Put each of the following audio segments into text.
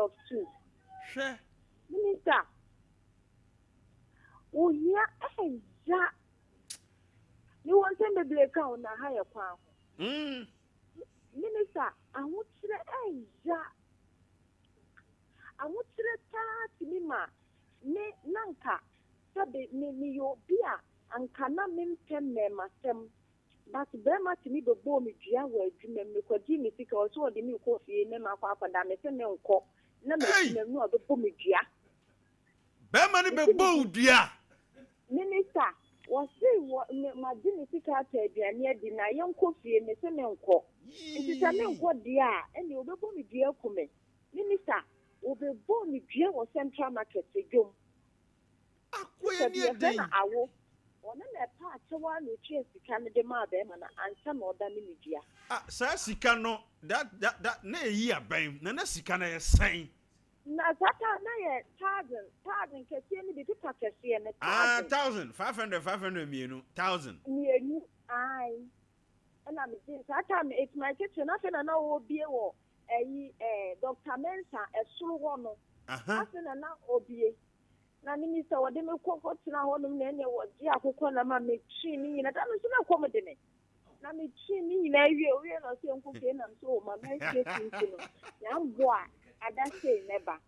of two. Sure. Minister. Oh yeah, yeah. You want to be a cow na higher crown. Minister, I want to yeah. I want to me ma me nanka sabe me yo bia ankana me mpem me masem but bema to me be bo me dua wa adwuma me kwadi me sika o so de me ko fie me ma kwa da me se me nko na me adwuma no be bo me dua bema ni be bo dua minister was say ma di me sika ta aduane adi na ye nko fie me se me nko nti se me nko dia ene o be bo me dua kume minister o be bo me dua wo central market edwom akoye ni edi awo ona na pa achewa no tue sika ne de ma be ma na ansa na oda ne media sa sika no that na yi aban na sika na ye san na zaka na ye 1000 kese ni bi pita kese ne 500 mienu 1000 mienu ai na me din zaka me it my kitchen na fe na obie wo Dr. Mensa esuru ho no afi na obie na minister wode me kokko tina ho no na ene wodi akokko na ma me twi ni nyina da no so na kom de ne na me twi ni nyina wie no se nkoke na so ma me twi twi no ya mbo a ada sei neba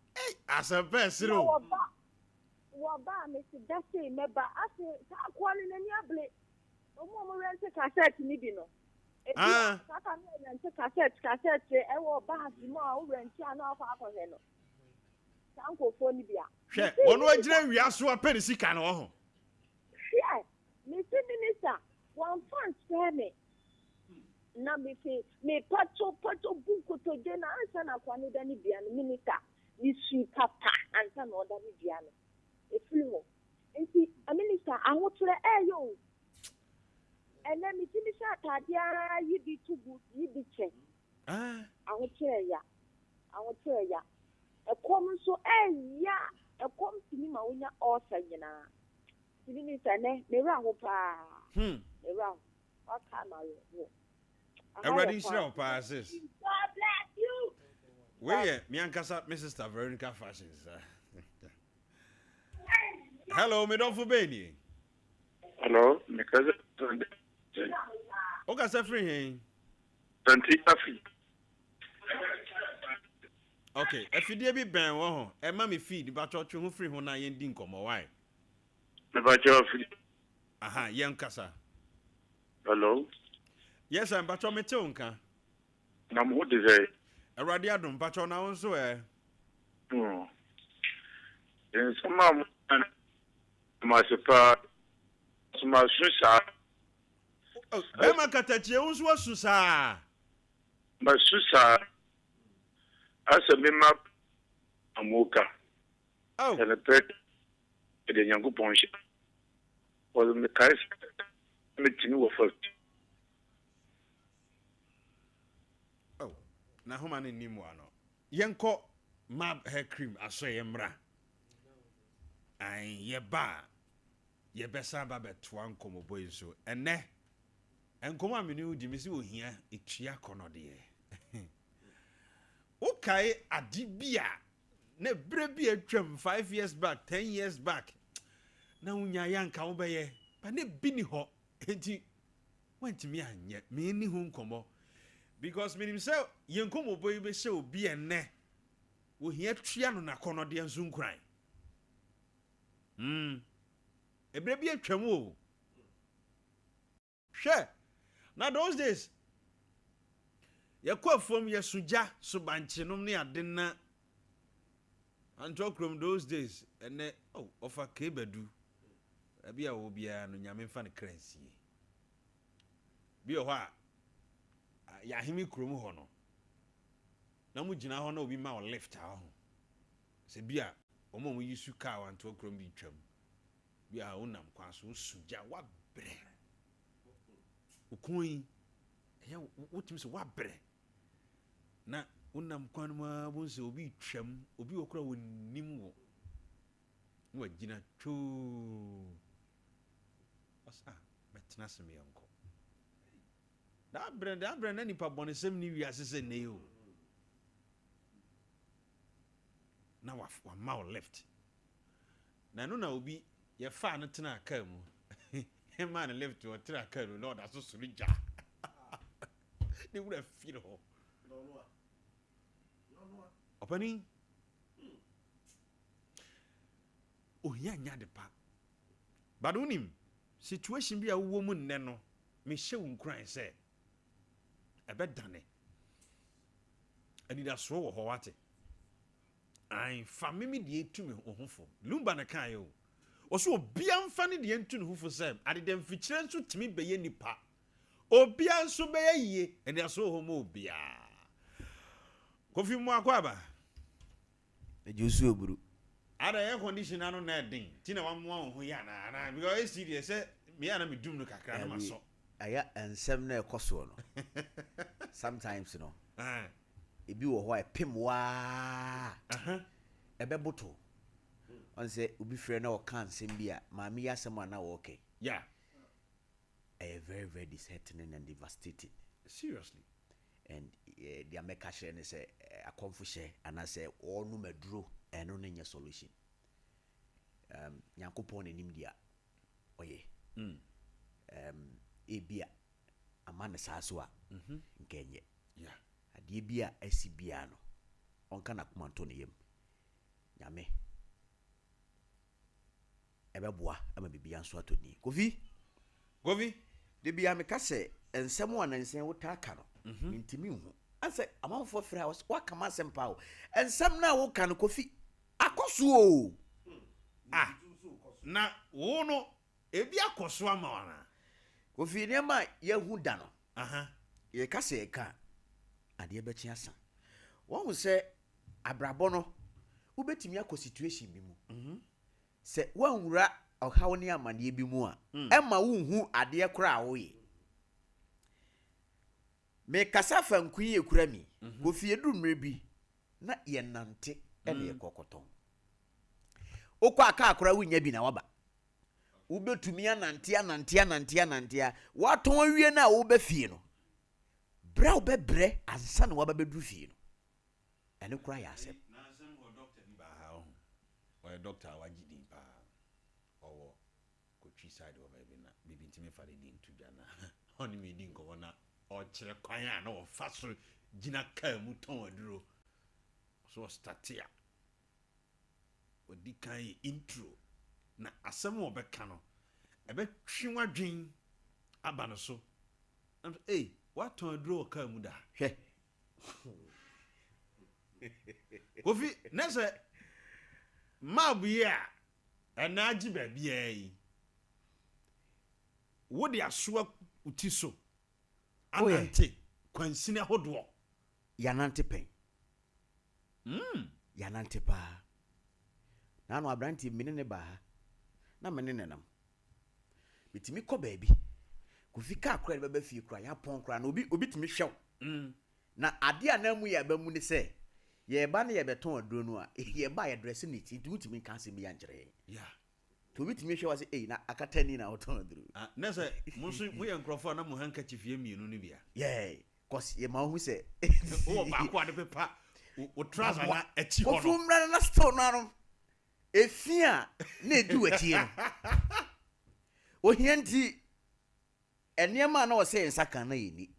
asampa siro wo ba me se da sei neba afi ta kwa ni ni able mo rent cassette ni bi no saka me rent cassette e wo ba si mo a wo rent ana afa akohe no sanko fo ni bia hwe wono agire wia so apeni sika no ho hwe Mr. Minister one fan spare me na me fe me pato buko to je na ansa na kwa ni da ni bia no minister ni su papa ansa na oda ni bia no e filmo enti a minister ahotre yo ene mi timi sha tadia yi bi tugu yi bi che ahotre ya ekom so ya ekom timi ma wonya osa nyina timi ni sane me ra ho pa me ra aka ma wo everybody show passes God bless you where me ankasa Mrs. Veronica Fashions hello me don't for Benny hello me kaza okay say free here okay, if you dey be ben wo ho, e ma me feed ba cho ho free ho na yen di nkomo why? Me ba cho free. Aha, yen kasa. Hello. Yes, I'm ba cho me te onka. Na mo de say. Awrade adom ba cho na won so En sama ma se pa sama susa. Oh, be ma katachie won so susa. Ba susa. Asa me map amoka. Oh. And a pet de nyangu ponche. Or me kais me tinu wo first. Oh. Na homa ni nimu ano. Yenko map hair cream aso yemra. Ai ye besa ba betwa nkomo boy so. Ene enkomo amini udi misi ohia etua kono de. Okay, adibia na brebi atwam 5 years back 10 years back na unya yanka wo beye ba ne bini ho enti wantimi anye me ni hu nkomo because minim say yenkomo boy be she obi enne wo hia tua no na kono de nso nkuran ebrebi atwam o hwe na those days yakwa fom yesuja subanchinom ne adenna antokrom those days ene ofa kebedu abia wo bia no nyame mfa ne kransie bi ho a ya himi krom ho no na mu gina ho na obi ma o lift ha ho se bia omo mu yisu car antokrom bi twam bia wonam kwa so suja wa bre ukun ya wotim se wa bre na unam kwan ma bonse obi twam obi okura wonim wo wa gina chu asa betena sem yanko da brand na nipa bonesem ni wi asese ne yo na wa ma left na no na obi ye fa no tena aka mu e ma no left o tena aka no lord aso so ja they would have feel ho no opani oh ya nya de pa but unim situation bi a wo mu nne no me hye wo nkran se ebe dane ani da so wo ho wate ai fa me de etumi ohofo lumba na kan yo oso obia mfa ne de entu ne hofo se ade dem fikyire nso timi beye nipa obia nso beye yie ani aso ho mo obia kofi mu akwaba ejusu oburu ada air condition anu na den ti na wamwa ho ya na because it's serious say me ya na me dum no kakra na maso aya ensem na ekoso no sometimes no ebi wo ho epem wa ebeboto on say obi frɛ na o kan sem bia maami ya sem na wo okay yeah very very disheartening and devastating seriously and the America share ne say a confushe and I say all no medro eno ne nya solution Nyankopon enim dia oye ebia amane saso a nkenye yeah ade bia asibia no onka na komanto ne yem nyame ebeboa ama bibia nso atoni kofi de bia me ka se ensem wa nansen wo ta aka no ntimi hu ase amanfo fra wa kama sempa o ensem na wo kan kofi akoso o na wo no ebi akoso ama wana kofi ne ma yehu da no ye ka se ka ade be chia san wo se abrabo no wo betimi akọ situation bi mu se wanwura ọhaw ne amane bi mu a ema wo hu ade kora wo ye me kasa fanku ye kura mi kofi edu mre bi na ye nante ene ye kokoton okwa aka akora wunya bi na waba wo betumi anante waton wie na wo be fie no bra wo be bre ansa na waba bedu fie no ene kura ya asem na asem go doctor ni ba ha ho o doctor wagidi pa owo ko twi side wo ba bi na bibi ntimi fa de din tudana oni me din ko na o kire kwan a na o fa so gina ka mu ton aduro so startia odi kan intro na asem wo be ka no ebe twiwa dwen aba no so what ton aduro ka mu da hwe kofi nese mabu ya anaji ba bia yi wodi asoa utiso anante kwansine hodo yanante pen yanante pa na no abranti menene ba na menene nam bitimi kɔ baabi kofi ka akora be ba fie kora ya pon kora na obi timi hwew na ade anamu ya ba mu ne se ye ba ne ye beton aduro no a ye ba ye dress ni ti utimi kan se bi anjere yeah to bitimi hwe wase na akatani na oton aduro na se mu ye nkrofo na mu hankachi fie mienu no bia yeah cause ye ma hu se o ba kwa de pepa o trouser na echi ho no ofu mra na store na no efia na edu echi no ohianti enema na o se nsaka na yini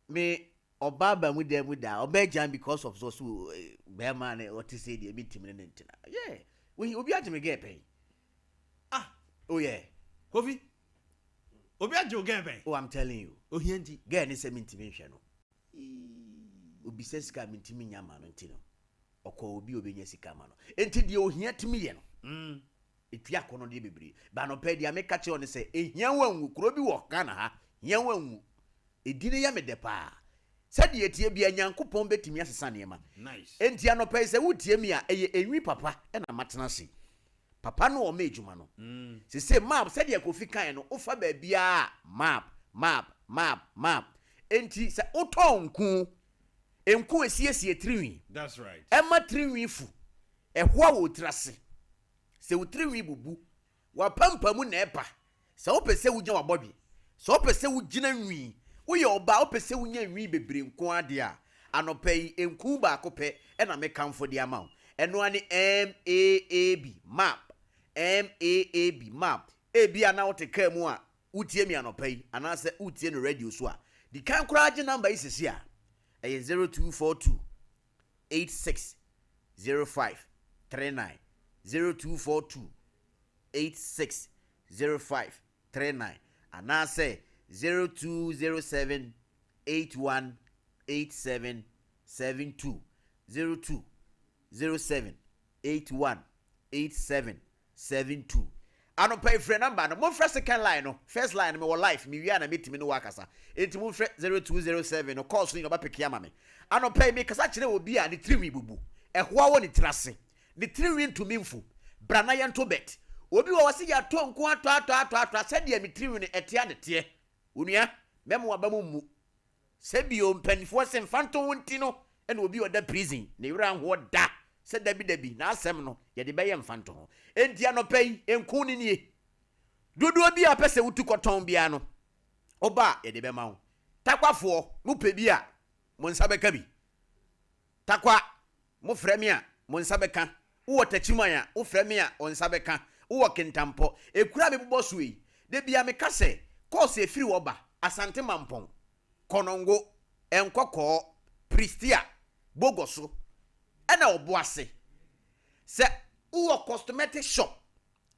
me obaba mu da oba jam because of so be man what say the meeting ne ntina yeah we obi agime get pen oh yeah kofi obi agime get pen oh I'm telling you ohianti get ni se mintimi hwe no obi se sika mintimi nyama no ntino okọ obi nya sika ma no enti de ohia timi ye no etua kono de bebre ba no pe dia me ka che on se ehia wanwu kro bi wo Ghana ha hia wanwu edine ya me de pa sade etie bia Nyankopon betimi asesa ne ma nice enti anope se wutie mi a eye enwi papa e na matena se papa no o ma ejuma no se map sade akofi kan no ofa ba bia map enti se otonku enku esiesie triwi that's right ema triwi fu ehwa wo trase se utriwi bubu wa pampamu na epa se opese wugya wa bobi se opese wugina nwi uye oba opese wunya nwi bebre nko ade a anopai enku ba akopɛ na mekamfo de ama eno ani map map ebi ana wote ka mu a utie mi anopai anase utie no radio so a di kan kuraje number isisi a 0242 860539 0242 860539 anase 0207 818772 0207 818772 ano pay friend number no mo first second line no first line me wo life me wia na metimi no wakasa enti mo 0207 no call so ni no ba pick ama me ano pay me kasa kire obi a ne triwi bubu ehwa wo ne tirase ne triwi ntumi mfu brana ye nto bet obi wo wase ya to nko ato se de me triwi ne etia ne te onua memo wa ba mu se bio mpanifo se mfanto wonti no ene obi oda prison ne wura ho da se dabi na asem no ye de beye mfanto ho enti anopai enku ni nie dodo bi a pese wutu koton bia no oba ye de be ma ho takwafo mu pe bi a mo nsa beka bi takwa mo fremi a mo nsa beka wo tachiman a wo fremi a o nsa beka wo kentampo ekura me bobɔ so yi de bia me kase course efiri wo ba asante mampon konongo enkoko pristia bogoso ena oboase se wo cosmetic shop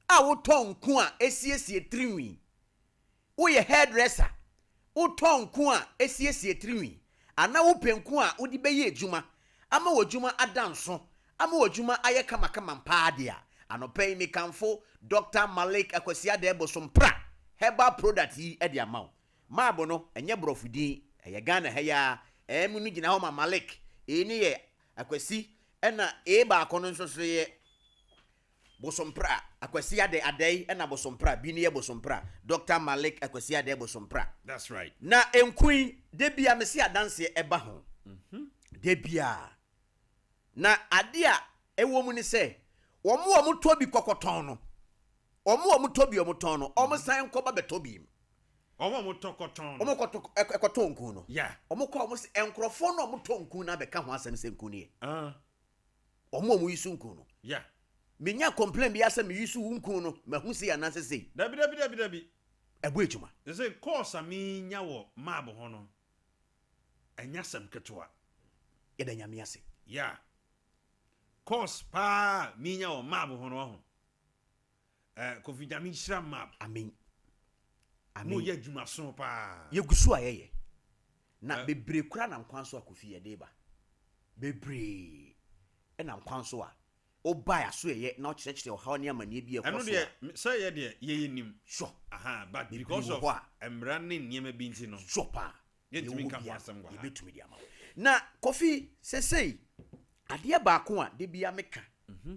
a wo tonku a esiesie triwi wo ye hairdresser wo tonku a esiesie triwi ana wo penku a wo di beye adwuma ama wo adwuma adanso ama wo adwuma aye kama mpaade a anopai mi kanfo Dr. Malik Akwasia de Bosompra herbal product yi e de amaw maabo no enye brofudi eye Ghana heya emu ni gina ho ma Malik eni ye Akwasi ena ba akono nso so ye Bosompra Akwasia de adai ena Bosompra bi ni ye Bosompra Dr. Malik Akwasia de Bosompra. That's right. Na enkui de bia mesi adanse eba ho de bia na ade a ewo mu ni se omo tobi kokoton no omo tobi omoton no omo san ko ba betobi omo tokoton omo koton nku no yeah omo ko omo se enkrofo no omo tonku na be ka ho asem se nku ne omo yisu nku no yeah menya complain bi asem yisu nku no mahu se ya na sese dabi ebo ejuma say course ami nya wo mab ho no enya sem ketwa yeda nyame ase yeah course pa minya o mab ho no ho kofi jami shira mab amen mo ye dwuma so pa ye gusu ayeye na bebre kura na nkwanso akofi ye deba bebre na nkwanso a oba ya so ye na ochechire o ha ne amane bi ekoso eno de say ye de ye nim sure aha but because of emra ne niam bi nti no sure pa ye timi ka kwasam gwa ye betumi di ama na kofi sesei ade ba ko a de bia meka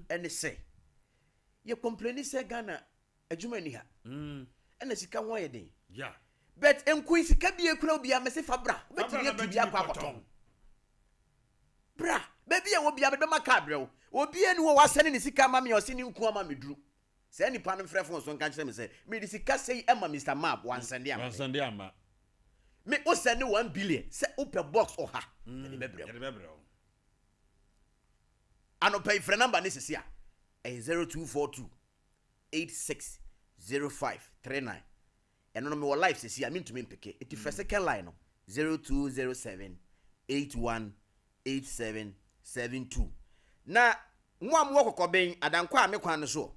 ene se ye complain se Ghana adwuma ni ha ena sika ho ye den yeah but enku sika bia kura bia me se fabra betumi ya bia kwa kwaton bra baby ya wo bia be maka brɛ obi eni wo wasane ni sika ma me o se ni nku ama me duru se ni pa no frɛfo so nka kyerɛ me se me di sika sei ema Mr. Map wansande ama me o send 1 billion se open box o ha de be brɛ ano pay frɛ number ni sisi a 0242 860539 eno no me wo live sisi a me ntumi mpeke eti first second line no 0207 818772 na mwam wo kokoben adankwa me kwan no so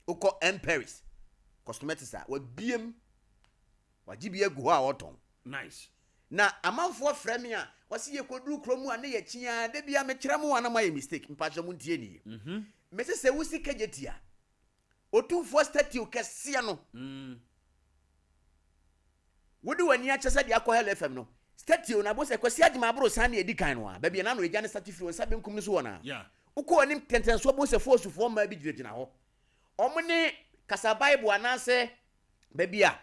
uko Paris cosmetics a wabiem wagibia gu ho a woton nice na amanfo frɛ me a wase ye koduru kromu a ne ye chia de bia me kyerɛ mo wana my mistake mpacho mu ntie ni me se wusi kagetia otumfo statue kɛse no wodi wani a kyesa de akɔ Hello FM no statue na bo se kwasi agima abro san na edikan no a ba bia na no egya ne statue won sabe nkum no so wona yeah uko wani tentenso bo se force fo ma bi gyina ho omo ne kasa bible anase ba bia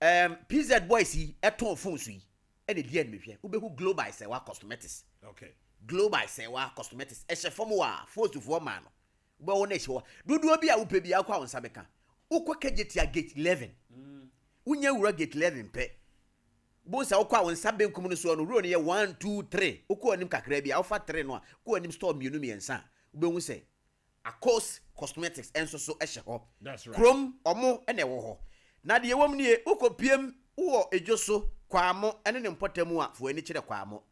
PZ boys yi eton phone so yi e de dia mehwe ubehu global se wa cosmetics okay global se wa cosmetics e chefo mo wa force fo ma no ube wo na ehwe dudu bi a upe bi akwa won sabeka ukwa kejetia gate 11 unya wura gate 11 pe bo sa ukwa won sabe nkum no so no ro ne ye 1 2 3 ukwa onim kakra bi a ufa 3 no a ko onim store mienu miensa wobɛhu sɛ Akos Cosmetics enso so ehye ho. That's right. Krom omo ene wo ho. Na de ewom nie ukopiem wo edwo so kwamo ene ne mpotamu a fo ani kire kwamo.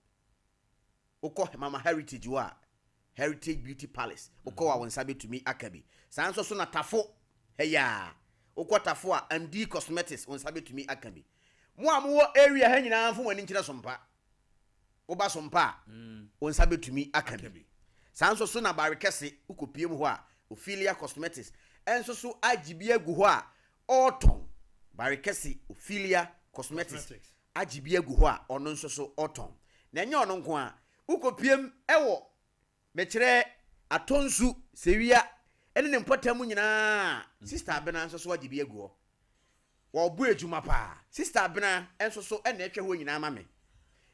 Ukọ Mama Heritage wa Heritage Beauty Palace. Ukọ wa wonsa betumi akabi. Sanso so na tafo heya. Ukọ tafo a MD Cosmetics wonsa betumi akabi. Mo amwo area ha nyina amfo wani kire sompa. Oba sompa wonsa betumi akabi. Sanso so na barekese ukopiem ho a Ophelia Cosmetics enso so agibia gu ho a oton barekese Ophelia Cosmetics agibia gu ho a ono nso so oton na enye ono nko a ukopiem ewo mekire atonsu sewia ene ne mpotamu nyina sister Abena nso so agibia gu ho wo bu ejuma pa sister Abena enso so ene etwe ho nyina ma me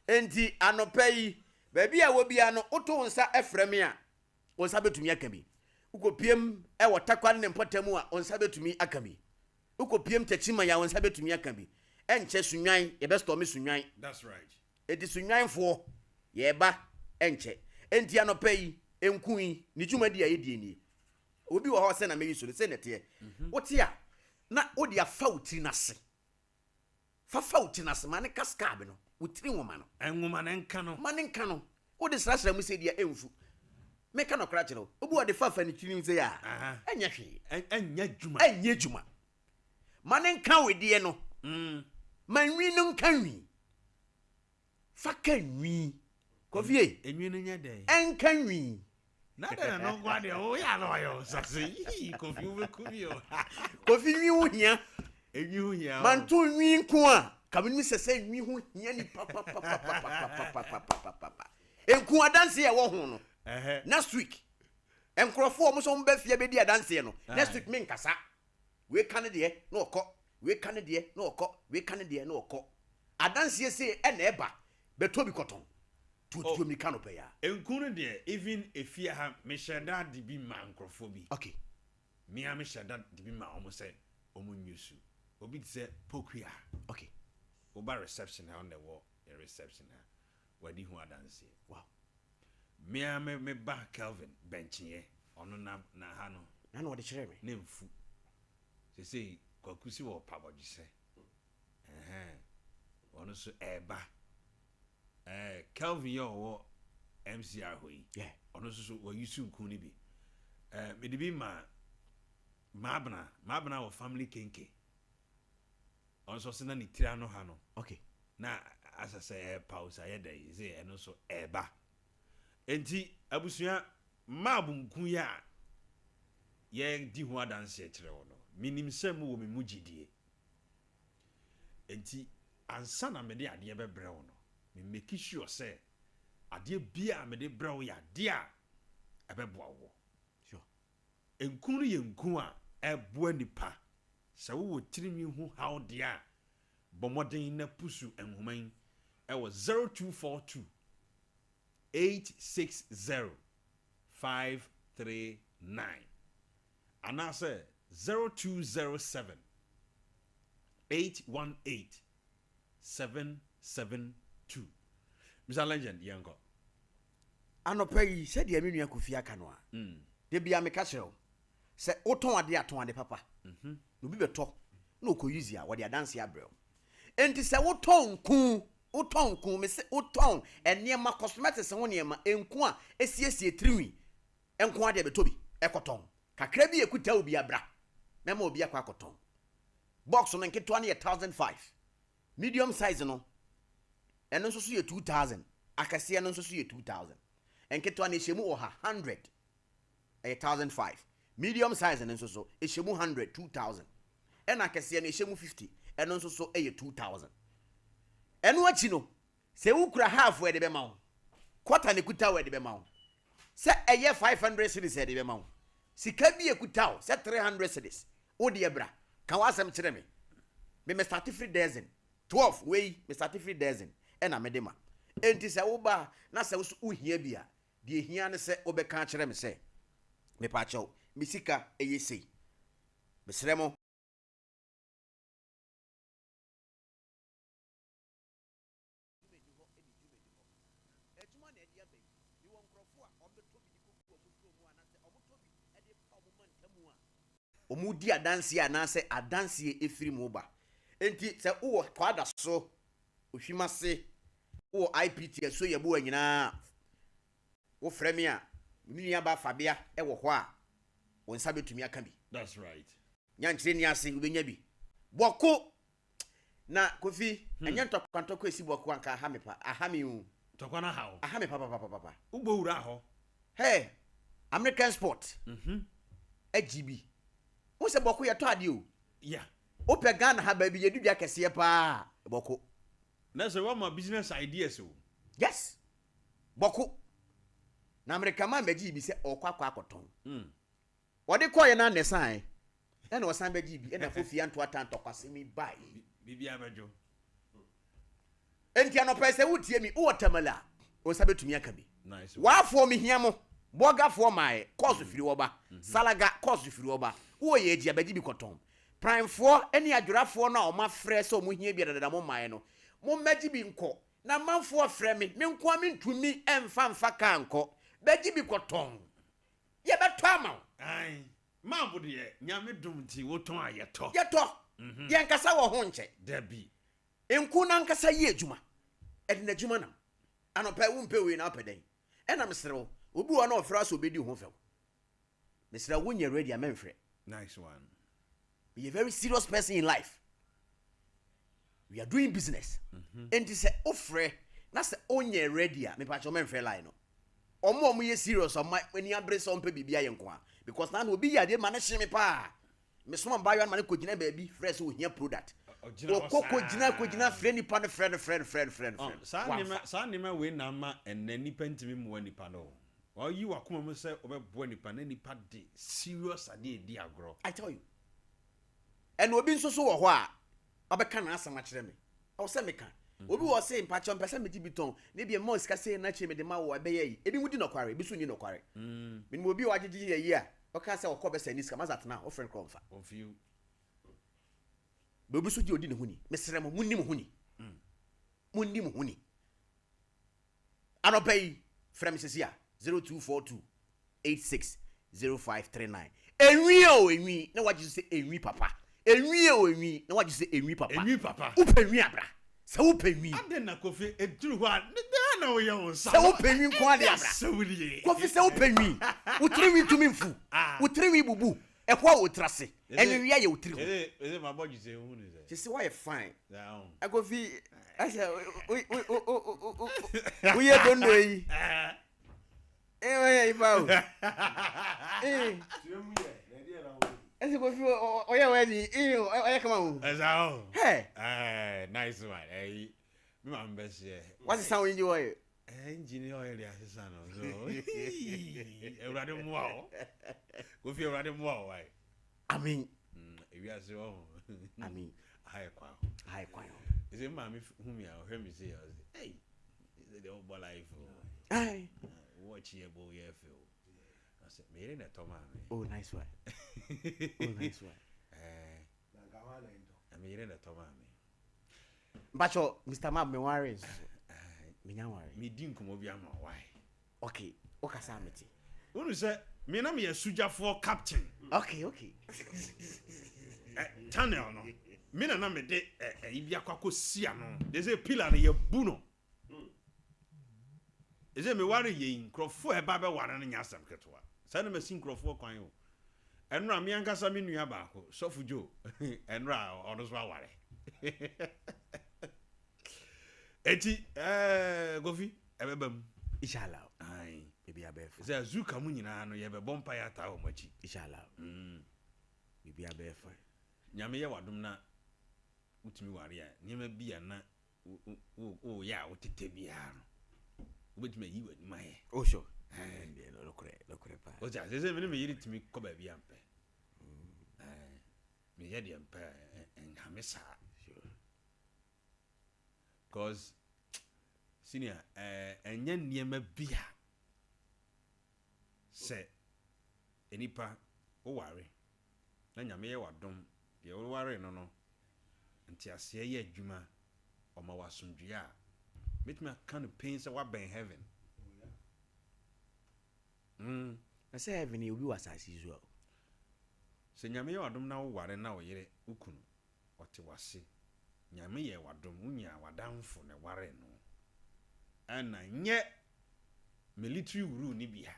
enti anopai baby a wo bia no oto nsa efreme a onsa betumi akabi ukopiem ewo takwa ne mpotamu a onsa betumi akabi ukopiem tachima ya onsa betumi akabi enche sunwan ye besto me sunwan. That's right. Edi sunwanfo ye ba enche enti anopai enkui ni dwumadi a yedie ni obi wo ho se na me yiso se nete wote a na odi afa utiri nase fa utiri nase mane kaskabe no utiri nwoma no enwoma na nka no mane nka no odi srasra mu se dia emfu meka no kra kire obi wo de fa ni tiri nse ya enya hwe enya djuma mane nka wedie no manwi no nka nwi fa ka nwi kofie enwi no nya dey enka nwi na da no gwa de o ya no yo sase kofi wo kubio kofi nwi ho hia enwi ho hia manto nwi nko a kamini sese nwi ho hia ni papa enku adanse ye wo ho no next week enkrofo mo so mba fie be di adanse no next week me nkasa we kan de na okọ we kan de na okọ we kan de na okọ adanse se e na eba beto bi koton tutu mi kanope ya enkunu de even efia ha me sheda de bi ma nkrofo bi okay me am sheda de bi ma omo se omo nyusu obi se pokua okay oba reception ha on the wall a reception ha wadi hu adanse wow me am me ba Kelvin benchie ono na ha no na no de kire me na mfu se kwakusi wo paboji se ono so eba Kelvin yo MCR hoyi yeah ono so wo yusu nku ni bi me de bi ma mabna wo family kenke ono so se na ni tira no ha no okay na asase pause ayeda ze eno so eba enti abusua mabu nku ya ye di ho adanse kire wo no minim sem wo me mugidie enti ansa na me de ade bebre wo no me make sure say ade bia me de bre wo ya de a ebeboa wo sure enkunu ye nku a eboa nipa se wo tirinwi hu how de a bomoden na pusu enhuman e wo 0242 860 539 anase 0207 818 772 Mr. Legend yango anopai se de amenu akofia ka no a de bia me ka kire se oton ade papa no bi beto na okoyuzi a wode adanse abrel enti se woton ku me se woton enema cosmetics ho niema enku a esiesie triwi enku ade beto bi ekoton kakra bi ekuta obi abra mema obi akwa akoton box no nketo na 1005 medium size no eno nso so ye 2000 akase no nso so ye 2000 enketo na ehemu oha 100 1005 medium size no nso so ehemu 100 2000 ena akase na ehemu 50 eno nso so eye 2000 eno achi no se ukura half we de be ma wo quarter ne kuta we de be ma wo se eye 500 cedis de be ma wo sika bi ekuta wo se 300 cedis wo de ebra kan wasem kire me start free dozen 12 we me start free dozen ena me de ma enti se wo ba na se wo uhia bia de ehia ne se obeka kire me se me pa chaw me sika eye sei me sremo ejuma na edia be ni won krofo a obeto bi di koku omuto mu ana omudi adanse anase adanse efiri mu ba enti se wo kwada so ohwimase wo IPT so ye bo anyina wo frame a nua ba fabia e wo ho a wonsa betumi aka bi. That's right. Nyanchire ni ase ubenya bi boko na Kofi enye ntokantoko esi boko anka ahami u tokwana hawo ahami papa ugbo wura ho hey American sport AGB wo se boko ye to ade o yeah ope Ghana ha ba bi ye dudua kese pa boko na so what my business ideas o yes boko na America ma meji bi se okwakwa akoton wode koye na nesan na osan beji bi na fofi anto atanto kwasemi bai bibia bejo enti anopese wutie mi wo tamala o sabetumi aka bi nice wa fo mi hiamo boga fo mai course firi oba salaga course firi oba wo ye eji abaji bi koton prime fo eni adwurafo na o ma frɛ so mo hia bi dada mo mai no mo maji bi nko na manfo frɛ me nko ami ntumi emfa ka nko baji bi koton ye beto ama ai mambo de nyame dum ti woton ayeto ye nkasa wo ho nche dabi enku na nkasa ye adwuma edina adwuma na anopa wo mpe we na apeden ena mesrew obi wo na ofra so obedi ho few mesrew wo nya ready amenfre. Nice one. Be a very serious person in life. We are doing business and this ofre na se onye ready me pa cho menfre line no omo ye serious on my when you brace on pe bibia ye nko because na obi ya de ma ne hye me pa me so man ba yo ma ne kogina baabi fresh wo hia product okoko gina frɛ nipa ne friend sa nima we na ma enne nipa ntimi mu wa nipa no wa yi wakoma mu sɛ obɛboa nipa na nipa de serious ade di agro. I tell you and obi nso so wo ho a obɛka na asama kyerɛ me o sɛ me ka obi wo sɛ mpa kyɛ mpɛ sɛ me gibiton ne bi mo sika sɛ na kyerɛ me de ma wo ɛbɛyɛ yi ebi mu di nokware ebi so ni nokware me mo bi wa gyegye ye yi a o ka sɛ okɔ bɛ sɛ ni sika mazatena o friend kromfa on feel be obi so di odi ne huni mesrɛ mo munni mo huni anopa yi frɛ me sisi a 0242 860539 enwi na wagye sɛ enwi papa enwi na wagye sɛ enwi papa upa enwi abra sɛ upa enwi ade na Kofi eduru ho a na wo ye won sa sɛ upa enwi nko ade abra Kofi sɛ upa enwi utiri wi tumi mfu utiri wi bubu ekwa utrase enwi ya ye utiri ho eze ma boji se hu ni se se why fine down Kofi asa we ye don't know yi eh iba o ese Kofi oye we di oye kama o eza o hey nice one me ma mbese what is sound you oye engineer oil ya sesa no so ewrade mu a o Kofi ewrade mu a o why amen ewi ase o amen high kwa ese ma me hu mi a o hear me say hey is the old life ai watch here bo ye feel I said me na to ma me oh nice one na gawa na ndo me na to ma me bacho Mr. Mab me worries me nya worry me di nkomo bi ama why okay o ka sa meti unu say me na me ya sujafo captain okay tunnel no me na me de ibi akwako sia no they say pillar na ye bu no eze me ware ye nkrofo e ba be ware no nya asem ketwa sa na machine nkrofo kwan o enra me ankasa me nua ba ko sofu jo enra ono so ware eti Kofi ebebam inshallah ai bibi abef ze azuka mu nyina no ye be bompa ya ta o machi inshallah bibi abef nyame ye wadom na utumi ware ya nyema bia na o ya o tete bia no obetumi yi wani maye oh sure bien lokore pa o ja ze me yiri tumi ko ba bia mpe me ye de mpe enhamesa sure cause senior enya niema bia se enipa o ware na nyame ye wadom de o ware no nti ase ye adwuma o ma wasomdua make me kind of pain say what ben heaven I say heaven you be was as usual Se nyame ye wadom na wo ware na wo yere ukunu ote wase nyame ye wadom unya wadamfo ne ware no ana nye military rule ni bia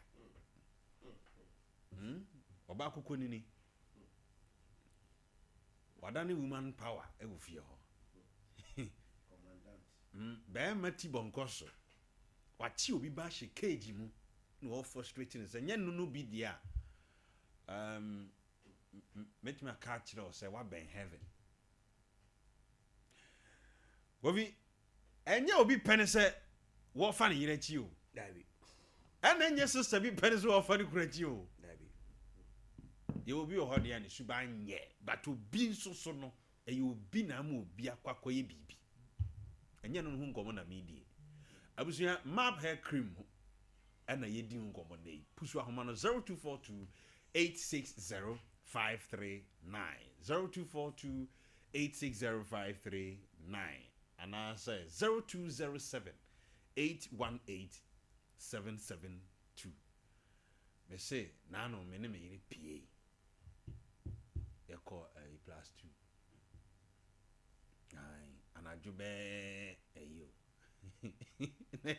oba kokko ni wadane woman power e wo fie ho ba mati bonkoso wachi obi ba hye cage mu no all frustrating say nya no bi dia met me catch no say wa ben heaven wovi enya obi pene say wo fa ne yire chi o dabi ena nya sister bi pene say wo fa ne kura chi o dabi ye obi o hode ya ne suba nye but obi nso so no e ye obi na ma obi akwakoye bibi enya no hu nkomo na media abusuya map hair cream ena ye di nkomo na yi pusu ahoma no 0242 860539 0242 860539 and I say 0207 818 772 me say nano me ne me yire pie e call a plus 2 ai anajube eyo ne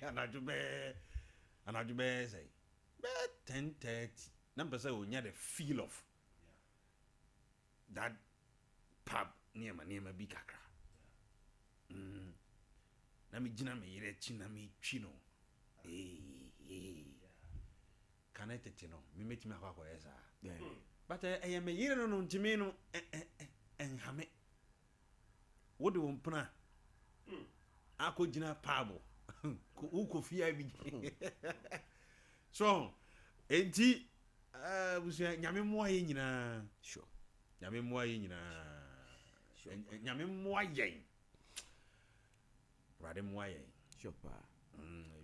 anajube say be 10:30 number say onya the feel of that pub near my big kakra na me gina me yire chi na me twi no can I tete no me meti me akwa esa but I am me yire no no ntimi no enhame wo de wo mpna akọ gina pub ko fia bi so enti busia nyame moa ye nyina sure nyame moa ye nyina nyame moa ye rade moa ye sure pa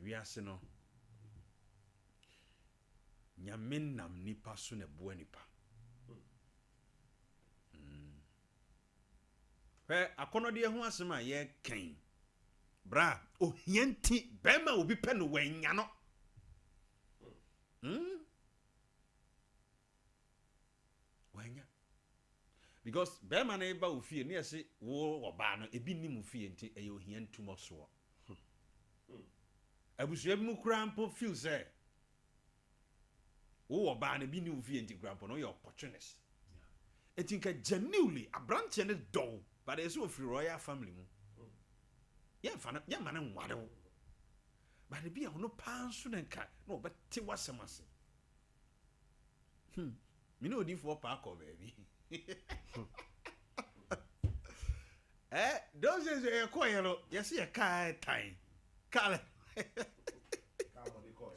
wi ase no nyame nam nipa so na boa nipa akonode ho asema ye kan bra ohianti bema obi pe no wanya no wanya because bema na eba ofie ne yesi wo oba no ebi ni mu fie nti eye ohiantu moso abusu ebi mu krampo feel say wo oba na bi ni ofie nti krampo no your opportunist etinka genuinely abranche ne do but ese ofiri royal family mu ya mana nware wo but e bia no panso ne nka na obete wasemase me no odifo pa ko baby those days e ko yelo yes e ka time kale ka mo di ko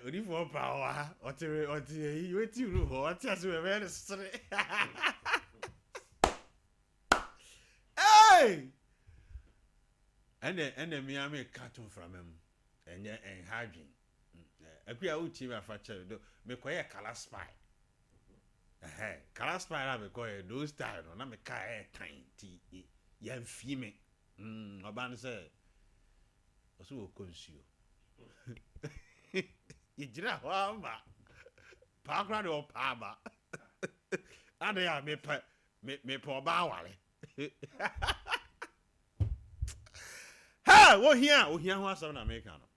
odifo pa wa oti yi weti ru ho oti aso be be stre ene mi ame cartoon from him enye enhadwin akua uti me afa chere do me koye color spy color spy na me koye those style no na me ka tan ti ya mfi me oba no say oso wo konsuo ijira ho ama pa kra do pa ba ade ya me pa oba wale wo hia ho asem na America no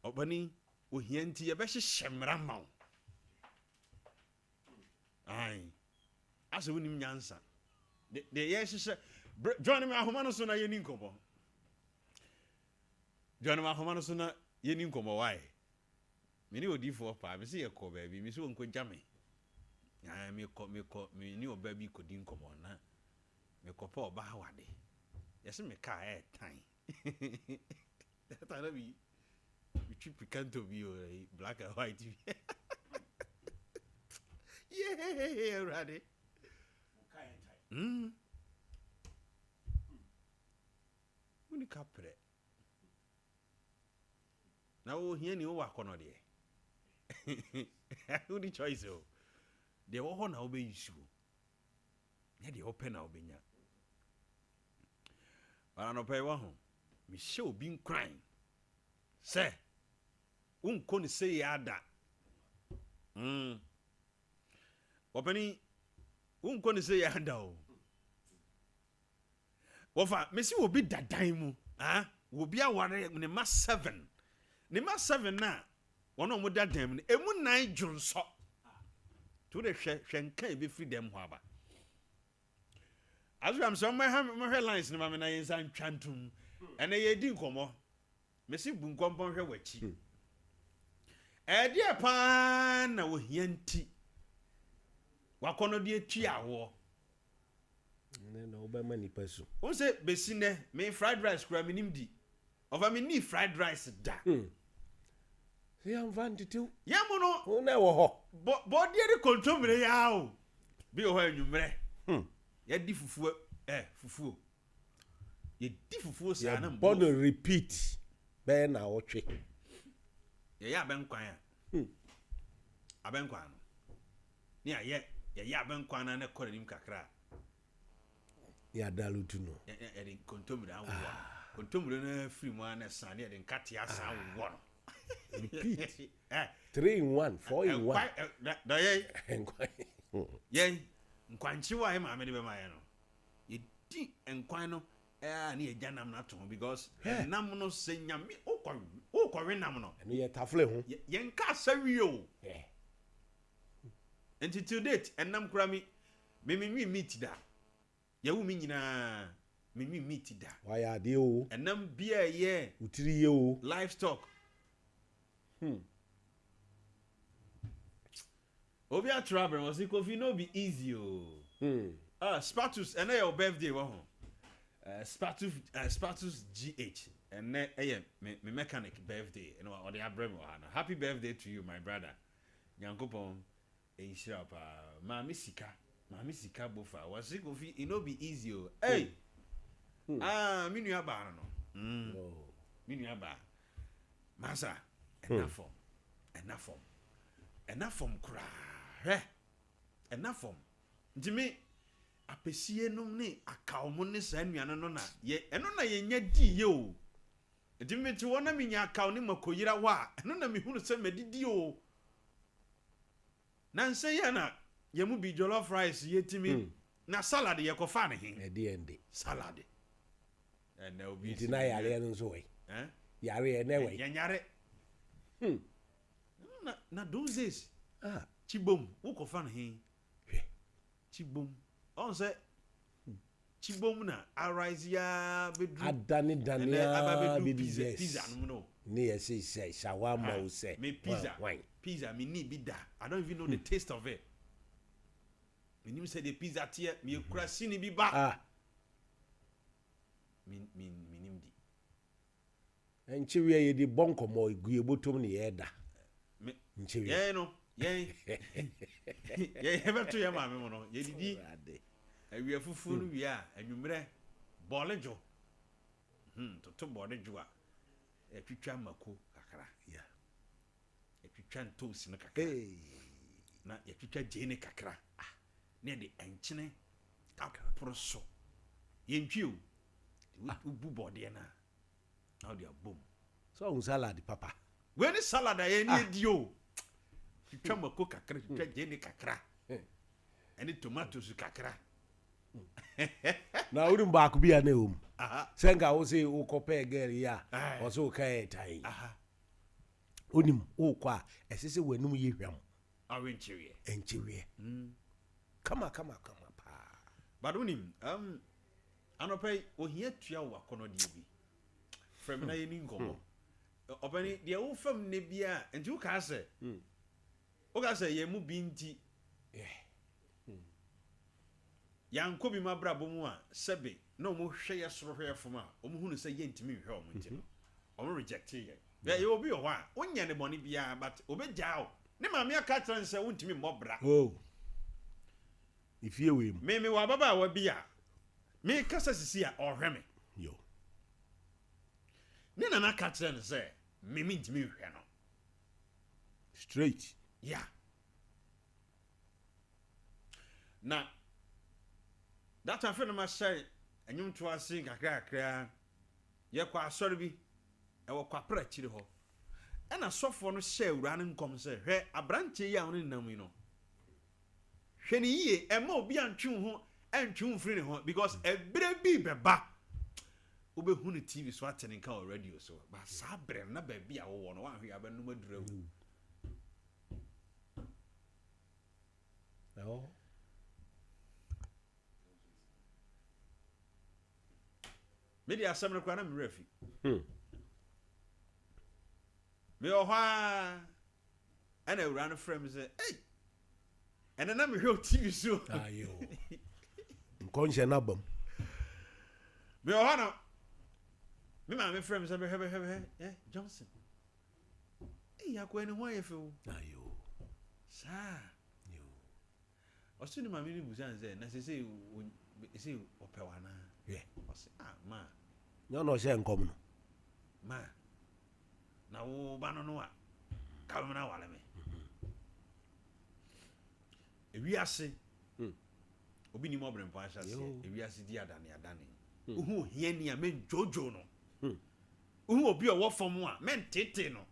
obani wo hia nti ye be hyemra mawo ai ase wonim nyansa de ye hye John me ahoma no so na ye ni nkobo John me ahoma no so na ye ni nkobo why me ni odifo pa me se ye ko ba bi me se wonko jame ai me ni oba bi ko di nkobo na me kopa oba wade yes me ka time that I be trip canto be black and white yeah ready Uni kapre na wo hia ni wo akono de uni choice o de wo ho na wo be yisu ya de open na wo benya Bara no pay wa ho. me show bin crying say unko ne say ada opani unko ne say ada o wofa me si obi dadan mu obi aware ne ma 7 na wono mo dadan mu emu 9 dwonso to the hwenka e be free dem ho aba as am so my lines ne ma me na yensan twantum ene ye di nkomo me si bu nkompon hwe wachi dia pa na wo hianti wakono de atuawo no obama ni pasu o se besine me fried rice kura me nimdi over me ni fried rice da se am van titu ya mo no o na wo ho bo de re kontomre ya o bi o ho anwumre ya di fufuo fufuo ye di fufuo sa na mbo no repeat be na wotwe ya benkwan abenkwan no ni aye ya benkwan na kore nim kakra ya dalutu no ya de kontomre awo kontomre na free mu na san ya de nkate asa wo no repeat 3 in 1 4 in 1 da ye ye nkwanchi wa ma me de be ma ye no ye di enkwan no ni eja nam na to because nam no se nyame okɔwe nam no eno ye tafle ho ye nka sawi o until to date enam kura me meat da ye wu mi nyina me meat da wa ya de o enam bia ye utiri ye o livestock obi a travel was it coffee no be easy o Spatus and your birthday wa ho Spatus GH and me mechanic birthday and or the abremo happy birthday to you my brother Nyankopon e shira pa mami sika bofa was it coffee it no be easy o hey minu aba no minu aba masa enough form kra enough form ntimi apesie no ne akawo ne sa nuano no na ye eno na ye nya di ye o ntimi ti wona me nya akawo ne makoyira wa eno na me hunu se medidi o na nse ye na ye mu bi jollof rice ye timi na salad ye ko fa ne hin ende salad na obi dina yare no so we yare na we yanyare na those days chibom wo ko fa ne hin chibom on say chibom na arise ya bedu adani dania be pizza no ne yes say shawarma o say me pizza me ni bi da I don't even know the taste of it me nim say the pizza tie me kura sini bi ba me nim di enchiwe ye di bonko mo egu ebotom ne ye da enchiwe ye no ye beto ye ma me mo no ye didi awie fufu no wi a anwumre bolejo toto bolejo a etwitwa mako kakra etwitwa ntosi no kakra na etwitwa jene kakra na de enchene aproso ye ntwio ubu bode na de abom so un salad papa we ni salad ye ni dio etwitwa mako kakra etwitwa jene kakra ene tomatoes kakra na urim ba ku bia na om senga wo se wo kope girl ya wo so kai tai onim wo kwa esese wanum ye hwam awenchiwe enchiwe kama pa but onim anopai ohia tua wa kono de bi from na ye ni ngomo obani de wo fam ne bia enti wo ka se ye mu binti yanko bi mabrabo mu a sebe na omo hwe ye soro hwe fom a omo hunu se ye ntimi hwe omo nti no omo reject ye ye obi o wa onye ne boni bia but obejao ne ma me aka tran se wontimi mmobra ifie we me wa baba wa bia me kasa sisi a ohwe me yo ne na aka tran se me ntimi hwe no straight na that I feel my say enyum to ase kakra ye kwa asori bi e wo kwa pra chiri ho e na sofo no hye awura ne nkom se hwe abranche yi a woni nam yi no hwe ni yie e ma obi antwe ho antwe free ne ho because ebre bi beba obe hu ne TV so atene ka radio so ba sa bre na ba bi a wo no wa hwe abanu madura wu no media asem no kwa na me refi me ohwa ana awura no frame say hey and na me hwe TV so ayo nkonje na bam me ohwa no me ma me frame say be Johnson ya ko eni ho ye fe o ayo sa yo osuni ma me ni busan say na say opewana yeah osi ma nyo no se nkom no ma na wo ba no a ka me na wale me ewi ase obi ni mo bre mpa ase ewi ase di adane uhu hia ni a men jojo no uhu obi o wo fom a men tete no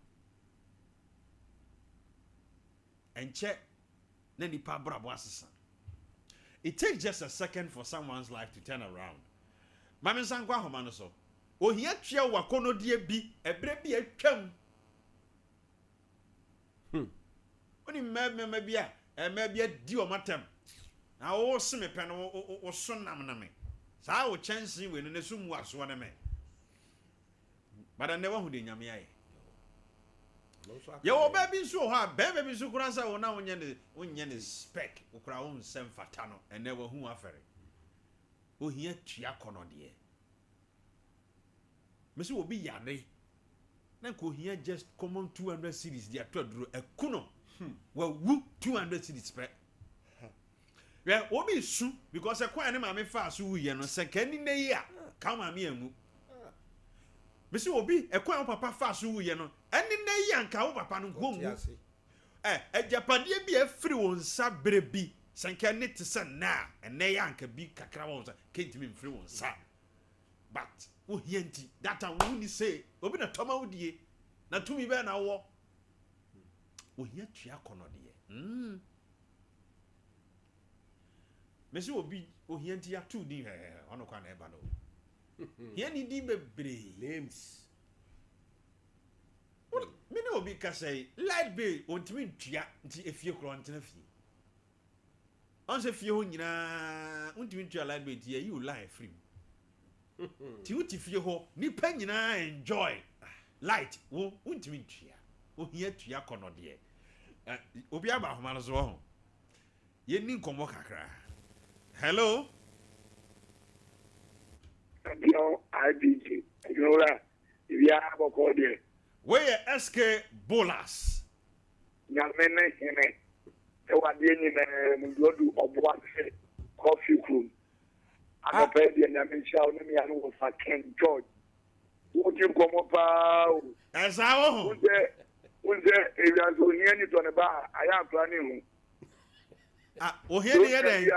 enche na nipa brabo asesa. It takes just a second for someone's life to turn around. Mami sankwa homa no so. Ohia twia wakono die bi ebre bi atwam. Oni mema bia bia di o matem. Na wo se me pe no wo so nam na me. Saa wo chance we no so mu aso na me. Bada ne wa hu de nyame aye. Ye wo ba bi so ho a ba bi so kura sa wo na wonye ne spec wo kura wo nsem fata no ene wa hu afere. Ohia twia kono de. Mesi wo bi yade. Na ko ohia just common 200 cedis dia to duro ekuno. Wa wu 200 cedis spec. Yeah, obi su because e kwa ne ma me fa so wu ye no se kan ni na yi a ka ma me angu. Mesi obi e kwa papa fa so wu ye no eni na yi anka wo papa no go mu. Ejapade bi e free won sa brebi senka ne te se na ene ya anka bi kakra won sa kentimi free won sa. But wo hianti that wo ni say obi na toma wo die na tumi be na wo. Wo hia tua kono de. Mesi obi o hianti ya tu di ono kwa na eba no. Hia ni di bebre names. Mini obi ka say light bill ontimi tua nti efie kro ntena fie. On se fie ho nyina ontimi tua light bill ti you lie free. Ti uti fie ho nipa nyina enjoy light wo ontimi tua. O hia tua kono de. Obi aba homa no so ho. Ye ni nkomo kakra. Hello. No, IBG. You know that. If you have a call there. Where SK Bolas? Yamene hene. E wa de ni na mudu obo ase coffee room. Ana pe de na me sha oni me anu fa Ken George. Wo ti komo pa o. Esa wo. Unze e ya zo ni ani to ne ba aya plan ni hu. O here ni dey.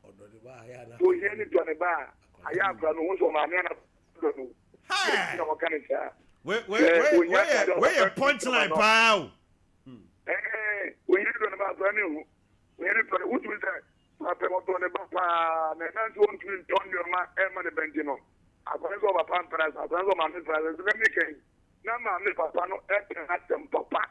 Odo ba ya na. O here ni to ne ba aya plan no so ma me na do. Hi. No kan sha. Where punchline pal? We need to know about new. We need to know what we say. Papa mo to ne papa na na so on twin ton your ma e ma de benjino. Akwa so ba pan price, akwa so ma me price. So me ken. Na ma me papa no e kan atem papa.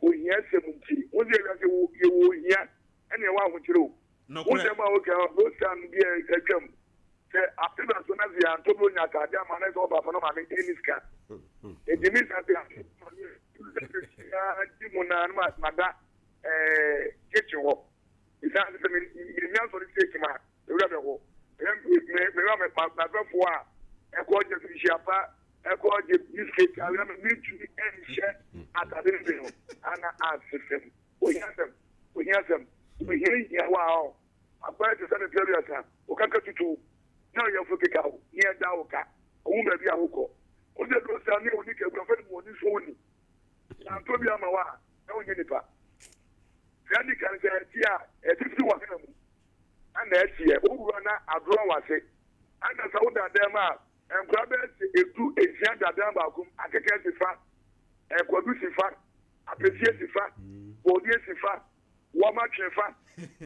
O yen se mu ti. O je ya se wo yen. Ene wa ho kire o. No ko. O je ma o ke o stand bi e kwam. Se apena so na zia to bo nya ka dia ma na so papa no ma me eniska. E di mi sa te di muna ma da kitchen ho. Isa se me nya so ri take ma. E wura be ho. Me wa me pa na fo a e ko je fi apa e ko je biscuit a wura me mi tu en she atade be no ana asem. O yasem o ya wa o. Apa je se ne period a o ka tutu na ya fo keka o ye da o ka o mu be bia wo ko o de do sa ni o ni ke gba fe mo ni so ni na to bi ama wa e o nye nipa kandi kan se tia e ti fi wa kana mu ana e tie o ru na adro wa se ana sa o da dem a and Grabber edu esia dada bakum akeke sifa kwadu sifa apesie sifa bodie sifa wama chefa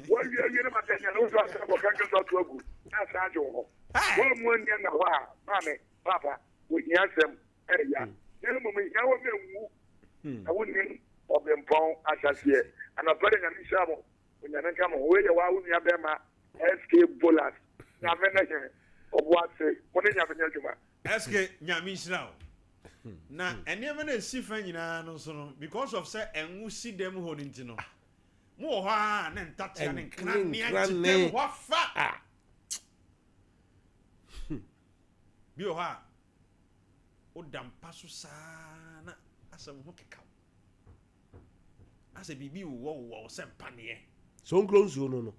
wọ́n yẹ ma tẹ̀yẹ̀ ní oṣù àti ẹ̀kọ́ kankan tó tó agu náà sáájú wọ̀ wọ́n mú ẹni ẹ̀nà hɔ a maame papa wò nyà sẹ́m ẹ̀yà yẹn mọ̀ mi yà wọ́n mi wù ẹ̀wọ́ ní ọ̀bẹ̀ mpọ́n aṣàṣìẹ̀ ànàpẹ̀rẹ̀ nyàmí sàmù ònyàmí kàmù wọ́n yẹ wàá wùmí abẹ́ ma SK Bolas nyàmí náà yẹn ọ̀bọ̀ àti wọ́n ní nyàmí nyẹ́ jùmọ̀. SK nyàmí sàmù na ẹ̀nìyẹn náà sì fẹ́ nyinaa no so no because of sẹ́ ẹ̀nwó sí dẹ́m hɔ ní ti no. Mo ha na ntatia ne nkra ne achitem ho fa bi o ha o dampa so saa na asem ho keka ase bibi wo se mpane so nkronsuo no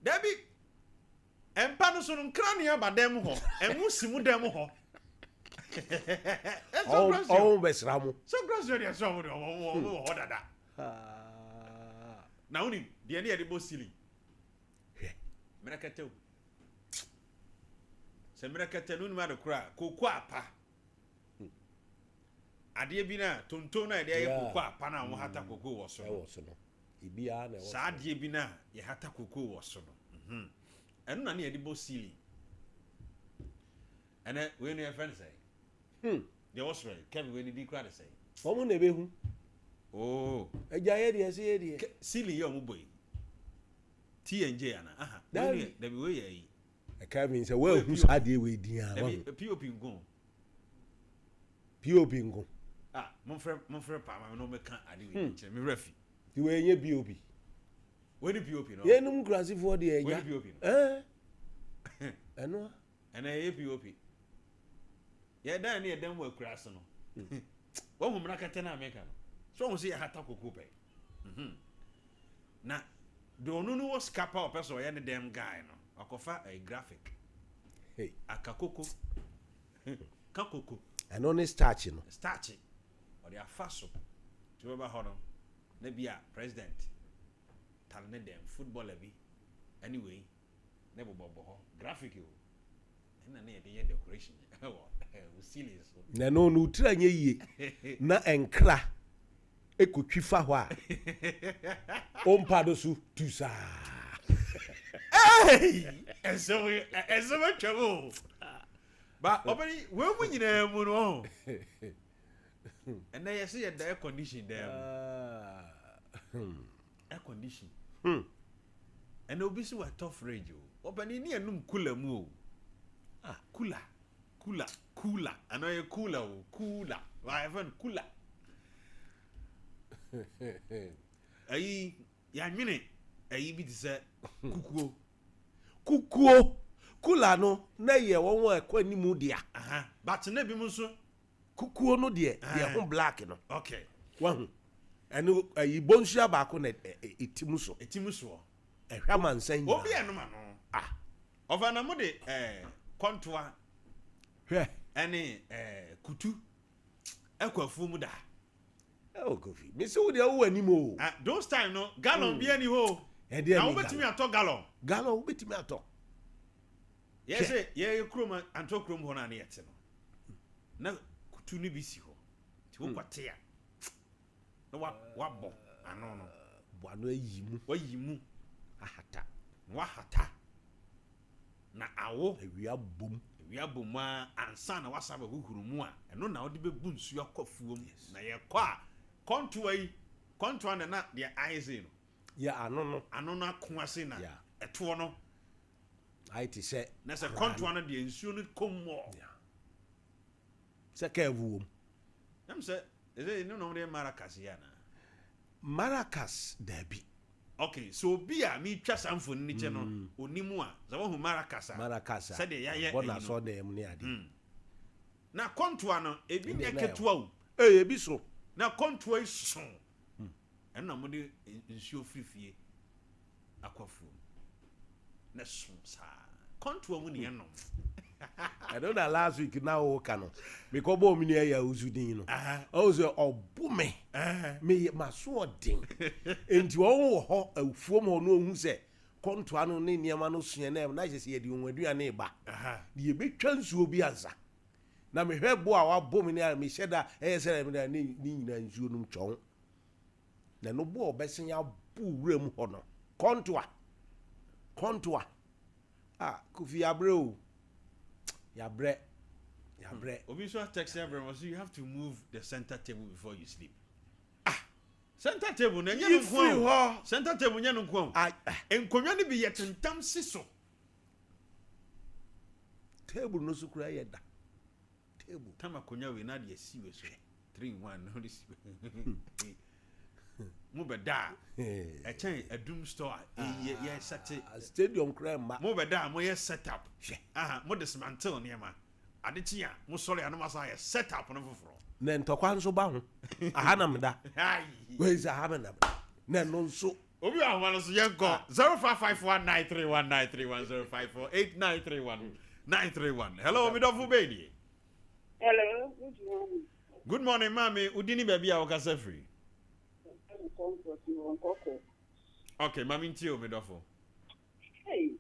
dabi empa no so no nkra ne abadem ho emu simu dem ho oh besra mo so nkronsuo de so mo ho dada na unim de ne de bo sili merakete se merakete no ma de kura koku apa ade bi na tonton na de ye koku apa na wo hata koku wo so no ibia na wo sa ade bi na ye hata koku wo so no enu na ne de bo sili ene we no ye friend say de wo so Kevin we ni di kura de say omo na be hu oh eja ye de sili yo mo boy TNJ ana aha da bi we yi e Kevin say we hu sa de we din a POP ngon mon frère pa ma no me kan ade we kire me refi di we nye POP we ni POP no ye num grasi for de eja we POP eno ana ye POP ye dan ne ye dan wa kurase no wo mo mra kete na America no so mo se ya hata kokko pe na do no no was scapa o person ye ne dem guy no akofa a graphic hey akakoko kakoko and on starch no starch or the afaso to ever hono na bia president tal ne dem footballer bi anyway ne bobo ho graphic yo na na ye decoration we serious na no no tira nye yie na enkra ekotwi fa ho a ompa do su tusa ezo chavo ba obani we mu nyina mu no and na yes ye the air condition there air condition and obi si wa tough radio obani ni enum cooler mu o cooler anoye cooler o cooler wa even cooler ayi ya nwene ayi bi dise kukuo kula no na ye won ekwa nimu dia but na bi mu so kukuo no de ho black no okay wahu enu ayi bonhia ba ko na etimu so ehwa mansan obi enu ma no over na mo de kontoa hwe ene kutu ekwafu mu da oh kofi me se wo de wo animo those time no gallon bi ani ho na wo betimi ato gallon wo betimi ato yes ye kroma anto krom ho na na yete no na kutu ni bi si ho ti wo kwate a na wa bo ano no bo ano ayi mu ahata na awo awia bom ansa na wasaba huhuru mu a eno na odi bebu nsu akwafuom na ye kwa kontua na the eyes no ya ano no akoase na eto no IT se na se kontua na the nsu no kommo se kavuom nam se eze no de Maracas ya na Maracas dabi okay so bi a mi twa samfoni ni che no onimu a za wo hu Maracas se de ya bona so dem ne ade na kontua no ebi ne ketua o ebi so na kontua iso na mo de nsuo frifie akwafu na so sa kontua mu ne no I don't know last week now kano because bo mi ne ya uzudin no o so obume me maso odin enti wo ho afuom ho no hu se konto ano ne niema no sua na je se ye di onwadua ne ba ye betwa nsuo bi ansa na me hwe bo a wabom ne me hyeda se me na ni nyina nsuo num twon na no bo obesen ya bu wurem ho no konto a Kofi yabre o yabre Obi so text everyone, so you have to move the center table before you sleep. Center table na nya nko. Center table nya nko. Enkonwa ne bi yetentam siso. Table no so kura yeda. Table. Tama konya we na de si we so. 3-1 no this. Mo beda. E chen adum store ye set stadium kura ma. Mo beda mo ye set up. Mo dismantle niema. Adechi a mo sori anamasa ye set up no foforo. Na ntokwa nso ba ho. Ahanam da. Where is ahanam? Na no nso. Obi ahwa so ye go 05519319310548931931. Hello, Midofo Baby. Hello, good morning. Good morning, mommy. Udini baby a wakasa free. Okay, mommy ntio Midofo. Hey.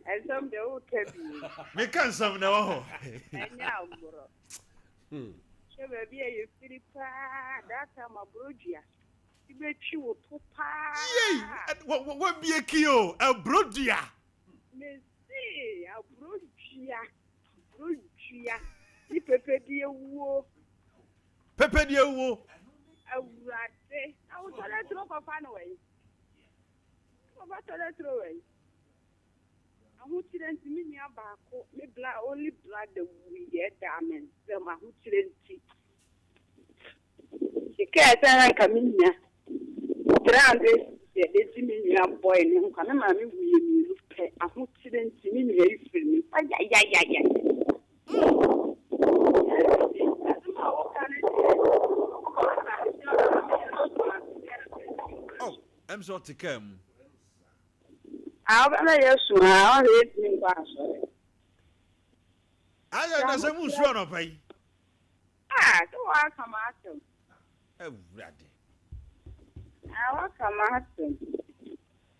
And some the old cabin. Me can some now. And now, bro. So, baby, you feel that time a brodia. You bet you to papa. What be a kio? A brodia. Me say, a brodia. Brodia. You pepe dear wo. Pepe dear wo. A rat. I was a throw of fun away. What a throw away? Who didn't mean your back? Me blood only blood the weird diamonds. Them who didn't see. The cat and come in here. Grande, they see me your boy, and come on, we look at a who didn't see me very filmy. Oh, I'm sorry to come. I'll be so I'll hate me. I don't know who's run up. Don't come out. Oh, ratty. I will come out.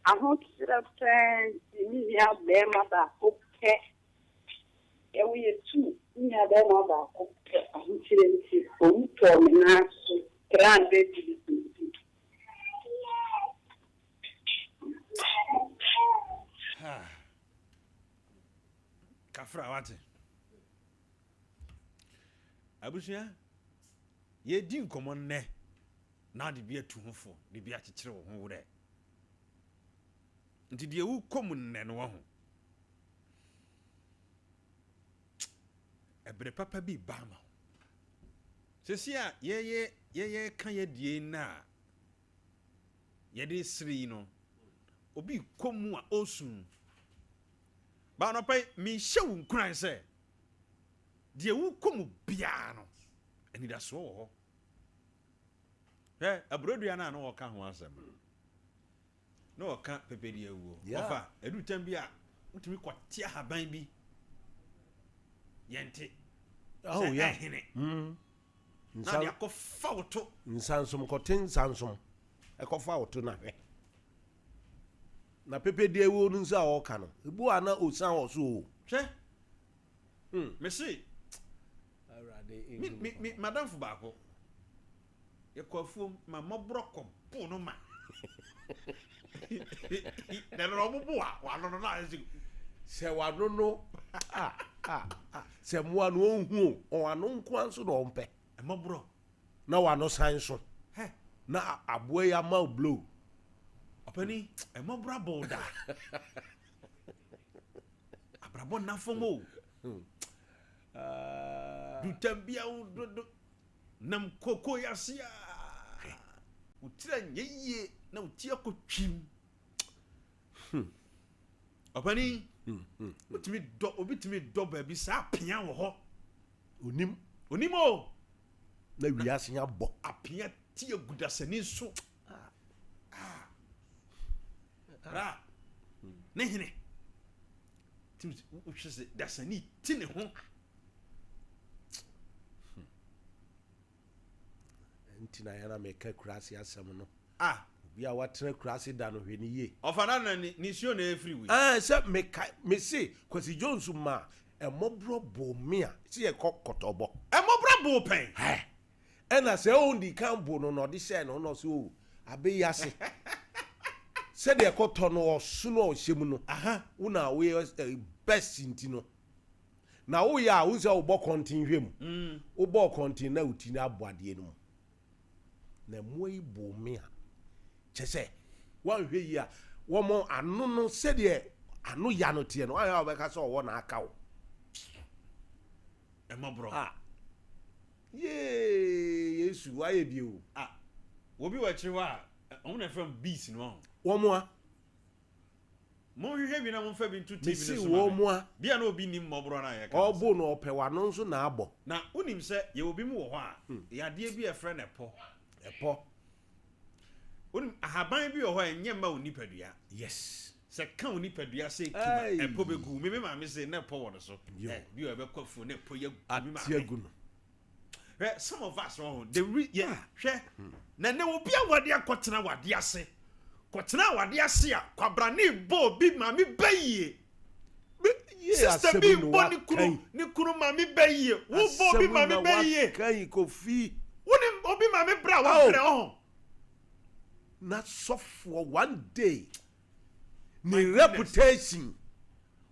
I want to sit up and see me out there, mother. Okay. And we are two. We are there, mother. Okay. I want to see who told me now. So, grande. Kafra wate. Abusia ye di nkomo ne na de bia tu hofo de bia kekere wo ho wure nti de wu kom ne no ho ebre papa bi bama sesia ye kan ye die na ye de sri no obi komu a osun ba no pay mi hyew nkran se de wu komu bia no ani da so ho abrodua na no woka ho asem no woka pepedi ewu ofa edu tam bi a utumi kwatia haban bi yente oh yeah na dia ko fawto nsansom koten sansom e ko fawto na hwe na pepedi ewu no nsa woka no ebu ana osan wo so o hwe me see me madam fu baako ye kwafuom ma mobroko po no ma na no mo a wa no na se wa no se mo anu ohun o anu nko anso do ompe mobro na wa no sanso na aboa ya ma blow opani mobra boda abrabo na fomo du tambia do nam koko yasia utira nyeye na utia ko twim opani utimi do obitimi do ba bi sa apia wo ho onimo na wiase nya bo apia tie gudasani so ra ne hene tim uchese dasani tine ho ntina yana meka kurasi asem no bia watre krase da no hwe ni ye ofana na ni sio na every week se me say Kwesi Jones ma emobro bo me a se ye kotobo emobro bo pen ena se o ndi kan bo no no de share no no so o abe yase se de koto no oso no ohyem no una we best intino na wo ya wo se wo bo kontin hwem wo bo kontin na uti na aboade no na mo ibo me a chese wan hwe yi a wo mo anu no se de anu ya no tie no aya obeka so wo na aka wo emobro yesu aye bi o wo bi wa chiri wa on na from beast no wo mo a mo hwehwe bi na mo fa bi ntu tv ne so wo mo a bia na obi nim mobro na ya ka obo no opewa no nso na abo na unim se ye obi mu wo ho a ya de bi e friend epo unim ahaban bi wo ho enye ma onipadua yes se ka onipadua se tuma epo begu me ma me se na epo wo no so bi o be kwafu na epo ya mi ma atiagu no some of us wrong the hwe na ne obi awade akotena wade ase kotena wade ase a kwabra ne bo bi ma me bayie sister bi bo ni kunu ma me bayie wo bo bi ma me bayie kan ko fi woni obi ma me bra wa bra ho na so for one day ni reputation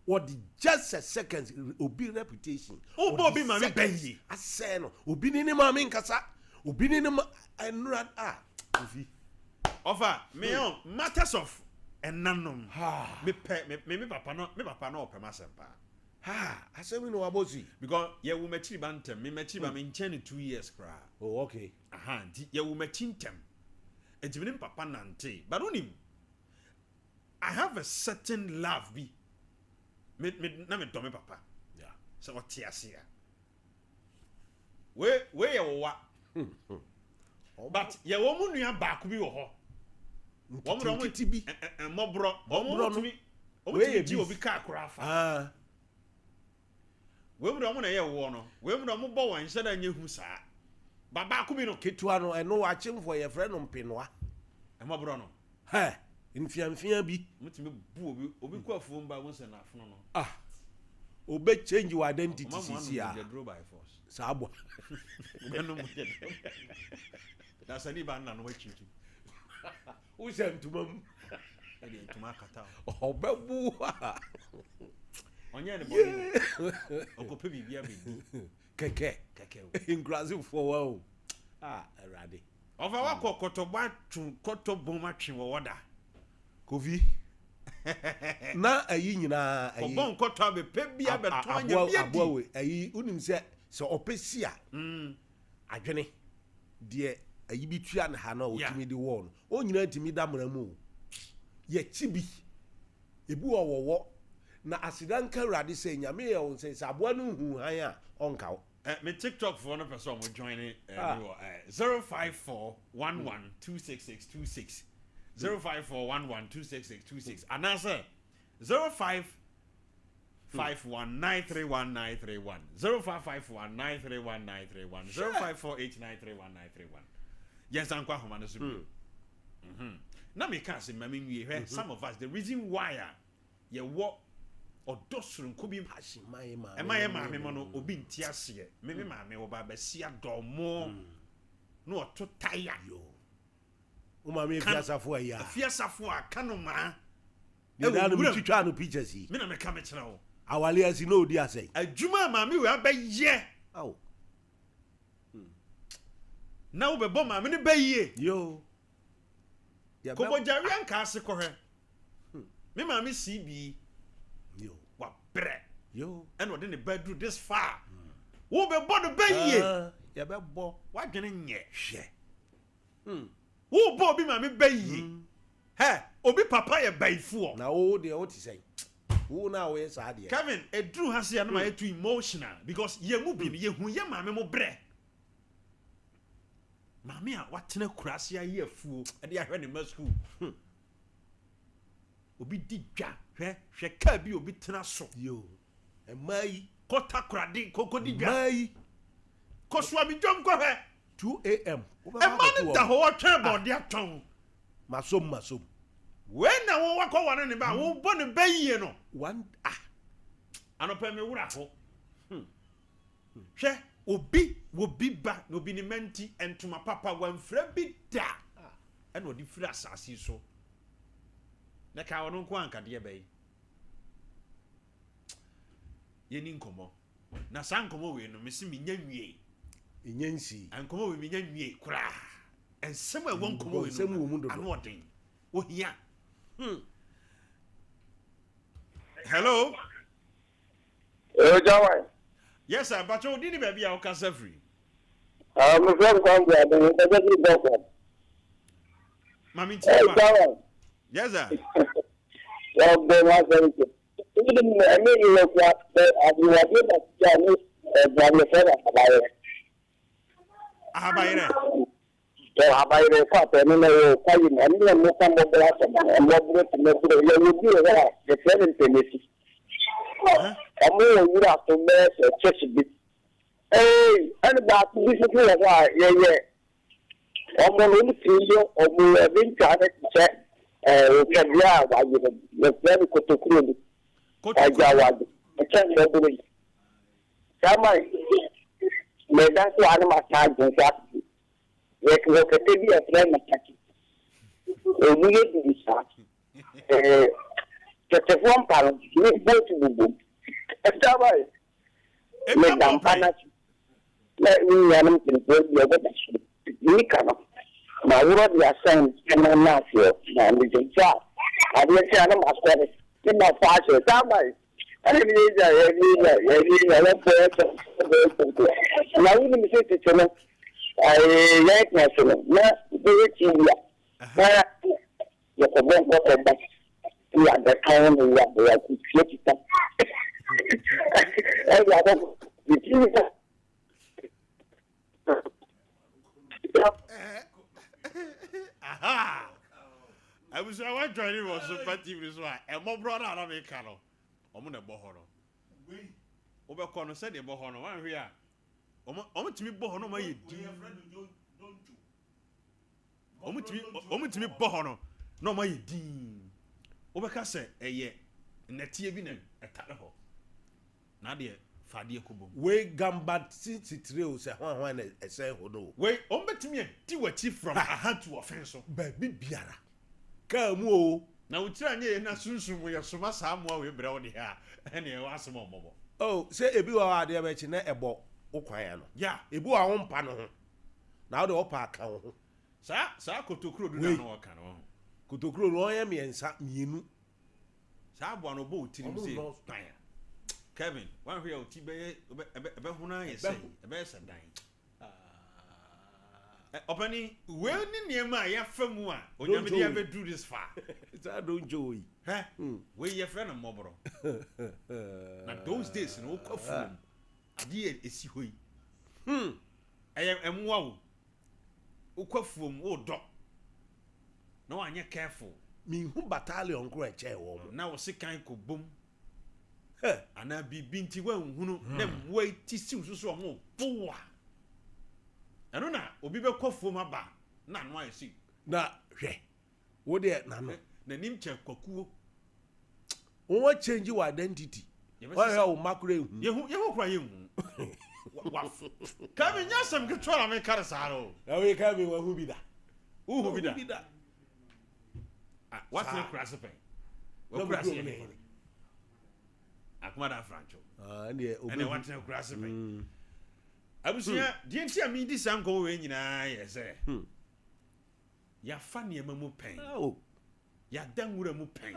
what just a second obi reputation obi ma me bayie ase no obi ni ma me nkasa obi ni ma enra ofi offer me on matters of enanom me papa no opema sempa asemi no wabosi because ye wo machiri bantem me machiri ba me nchen 2 years kra oh okay ye wo machintem ejimini papa nante but onim I have a certain love bi me na me do me papa yeah so what tiasia we ye wo wa but ye wo mu nua ba ko bi wo ho wo mo tibi mobro wo tumi we ji obi ka akora afa we mu do mo na ye wo no we mu do mo bo wan hye da nya hu saa baba ko bi no ketua no eno wa chimfo ye frɛ no mpenoa mobro no nfiamfia bi mutumi bu obi ko afuo mba wo se na afono no obe change your identity sisi a sabo gano mo je na sani ba na no wachitu wo se ntumam ade ntuma kata obebu onye ne body okope bibia be keke ingrazi for wow erade ova wa kokotoba tun kotoboma twe wo woda kofi na ayi nyina ayi obon koto be pebia be to anya bia di abowe ayi unim se opesia adwene de ayi bi tua na ha na otimi di wo no o nyina timi da mramu ye chibi ebu owowo na asidanka rade se nyame ye won se aboa no hu han a onka me TikTok for no person mo join it 05411266626 05411266626 and answer 0551931931 0551931931 0548931931 yes ankwa homa no so na me can say mama nwie some of us the reason why ye wo odosuru nkobi hashimai ma emaye maame mo no obi ntiase me maame wo ba ba sia domo no oto taya yo o maame fiasafo aya fiasafo aka no ma e da no twitwa no pictures yi me na me ka me kira wo awale asi no odi asai adwuma maame we abaye aw na wo be bo maame ne baye yo ko bojari anka ase ko he me maame CB yo wa bre yo and what didn't bed do this far wo be bo the baye ya be bo wa dwene nye hwe wo bo bi maame baye he obi papa ye bayifu na wo de o ti say wo na wo yes ade Kevin edru ha se ya na ma too emotional because ye mu bi ye hu ye maame mo bre maame a watena kurase aye afuo e de ahwe ne ma school obi di dwa hwe ka bi obi tena so yo e mai kota kurade kokodi dwa mai kosua bi dwom ko hwe 2 am e man da ho twa body aton masom when na wo wakọ wane ne ba wo bo ne bayiye no one anopa me wura ho hwe obi ba no bi ne menti entoma papa wanfra bi da ena odi fira asase so na ka wono nko ankade bayi yeni nkomo na san nkomo we no mesi menya nwie enyansi ankomo we menya nwie kura ensem a won nkomo we no ano odin ohia hello Jawai. yes sir but you didn't be our cancer free My friend come there, but the doctor. Mami Jawai. yes sir Well, they was very good. Even I mean, you know, I do not get that Chinese ahabayere ahabayere kwa tena na kwa yini ani ya mko mbona sana mbona tumekuwa ile ndio ya the present tendency amu yura to me church bit ani ba ku bi ku ya ye omo no tiyo omo ya bin ka na che okabia wa ye le plan ko to kuro ni aja wa che mo bo ni kama me da so ani ma ta ju sa ye ko ke te bi a plan ma ta ki ni ye di sa que te fue un palo, ni botu. Estaba me dan panas. Ni ya no te puedo yo de eso. Ni cano. Ma uro de asen que no nació, na ni ya. Había que ana más cosas. Que no fácil, estaba. Ani ni ya, no puedo. La única me dice que no. Ya es nacional. Na de Chile. Yo como un poco más. We are the kind of we are creating. aha I was joining was Sompa TV so e mo brother na me ka no omo na bo ho no we obekọ no se de bo ho no wan hwe a omo timi bo ho no ma ye di omo timi bo ho no no ma ye di obeka se eye netie bi na etare ho na de fade ekobom we gamba titire o se hwan na ese ho no we ombetimi di wachi from aha to offense so ba bi biara ka mu o na utira anye na sunsun mo ye soma saa mo we bre wo de ha ene e wasem omobo oh se ebi wa ade ba chi na ebo okwan ya no ya ebi wa ho mpa no ho na wo de opa aka ho saa kotokuro du na no waka no kotokuro no ye miensa mienu saa abo no bo utirim se dan Kevin wan hwe oti be huna ye say be se dan opani we ni niema ya famu a onyamedi ya be do this far that don't joy we ye friend na mobro na those days no kwafu adi esi hoi emwa wo ukwafuom wo do na wanye careful mi hu battalion kro eche wo na wo sekan ko bom ana bibi nti wa nhunu na mwa ti si susu omo boa eno na obi be kwafuom aba na no ayesi na hwe wo de na no na nim che kwakuo wo change your identity wa ya o makure hu yehu kra yehu Kami nyasam ke twala me kare saro na we kami wa hu bida what na krase pen wa krase ne akuma da francho ne obi what na krase pen abusia die nti ami di sanko we nyina ye se ya fa ne mamu pen ya danwura mu pen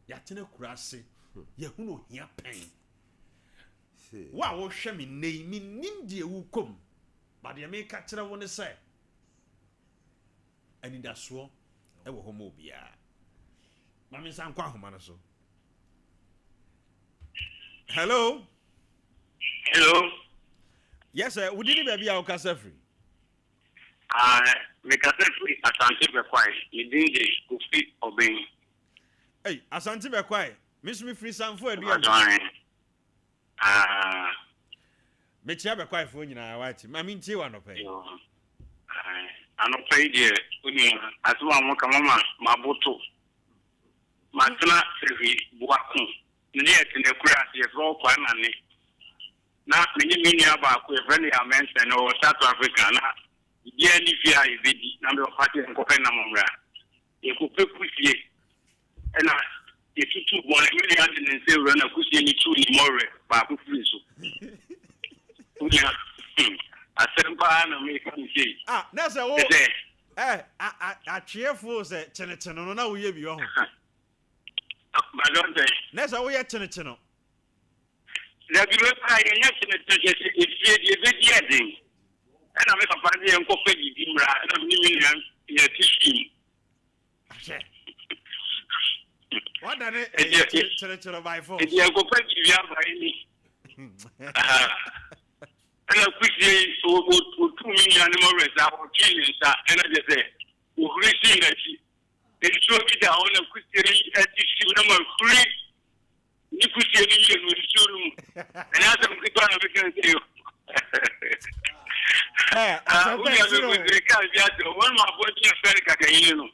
ya tene krase ya hu no hia pen wa wo hwe me nei mi nimdie wu kom ba de me ka kire wo ne se ani da so e wo homo bia ma me san kwa homa no so hello yes sir we didn't be our cancer free me cancer free asante be kwai me dinje ku fit obey hey asante be kwai miss me free sanfo adu me chia be kwai fo nyina wa ti ma mi ntie wa no pe ano pay de uni asuma mo kama mabuto matna sevi buaku ni etine kura se fo kwa na ni na mini aba ko e friend ya mention no South Africa na dia ni via ibedi na me fati nko pe na momra e ko pe kusie ena e tutu bon mini ande ne se ro na kusie ni tu ni more ba ku free so unia asempa na me kan sei na se wo a chiefo se chenechene no na wo ye bi ho ba don say na se wo ye chenechene la biwe pa yenya chenechene e di adin ana me papa ni enko pe di mra na ni ya tishim what dane chenechene by force e enko pe di ya ba ni ana kusi o 2 million mo reza o kini sa ana je say o risi ngati e so bi da ona kusi ri tishim na mo free ni kusi ni ye no suru ana sa mo kitwa na bekan seyo we have a candidato one more point in fair kakahini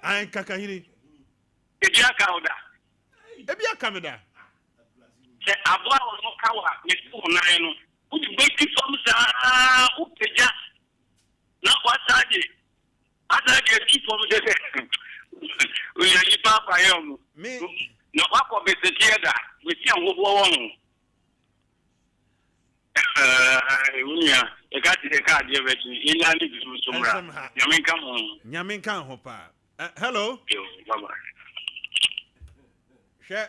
ai kakahini ebia kauda ebia kameda se abwa no kawa ni fu nine no uti beki from sa upeja na kwataje ki from the we are papa yom me no kwako besekieda we ti anwo won unia ekati de card ye vechi ina ni bisu sumra nyamin kan ho pa hello baba she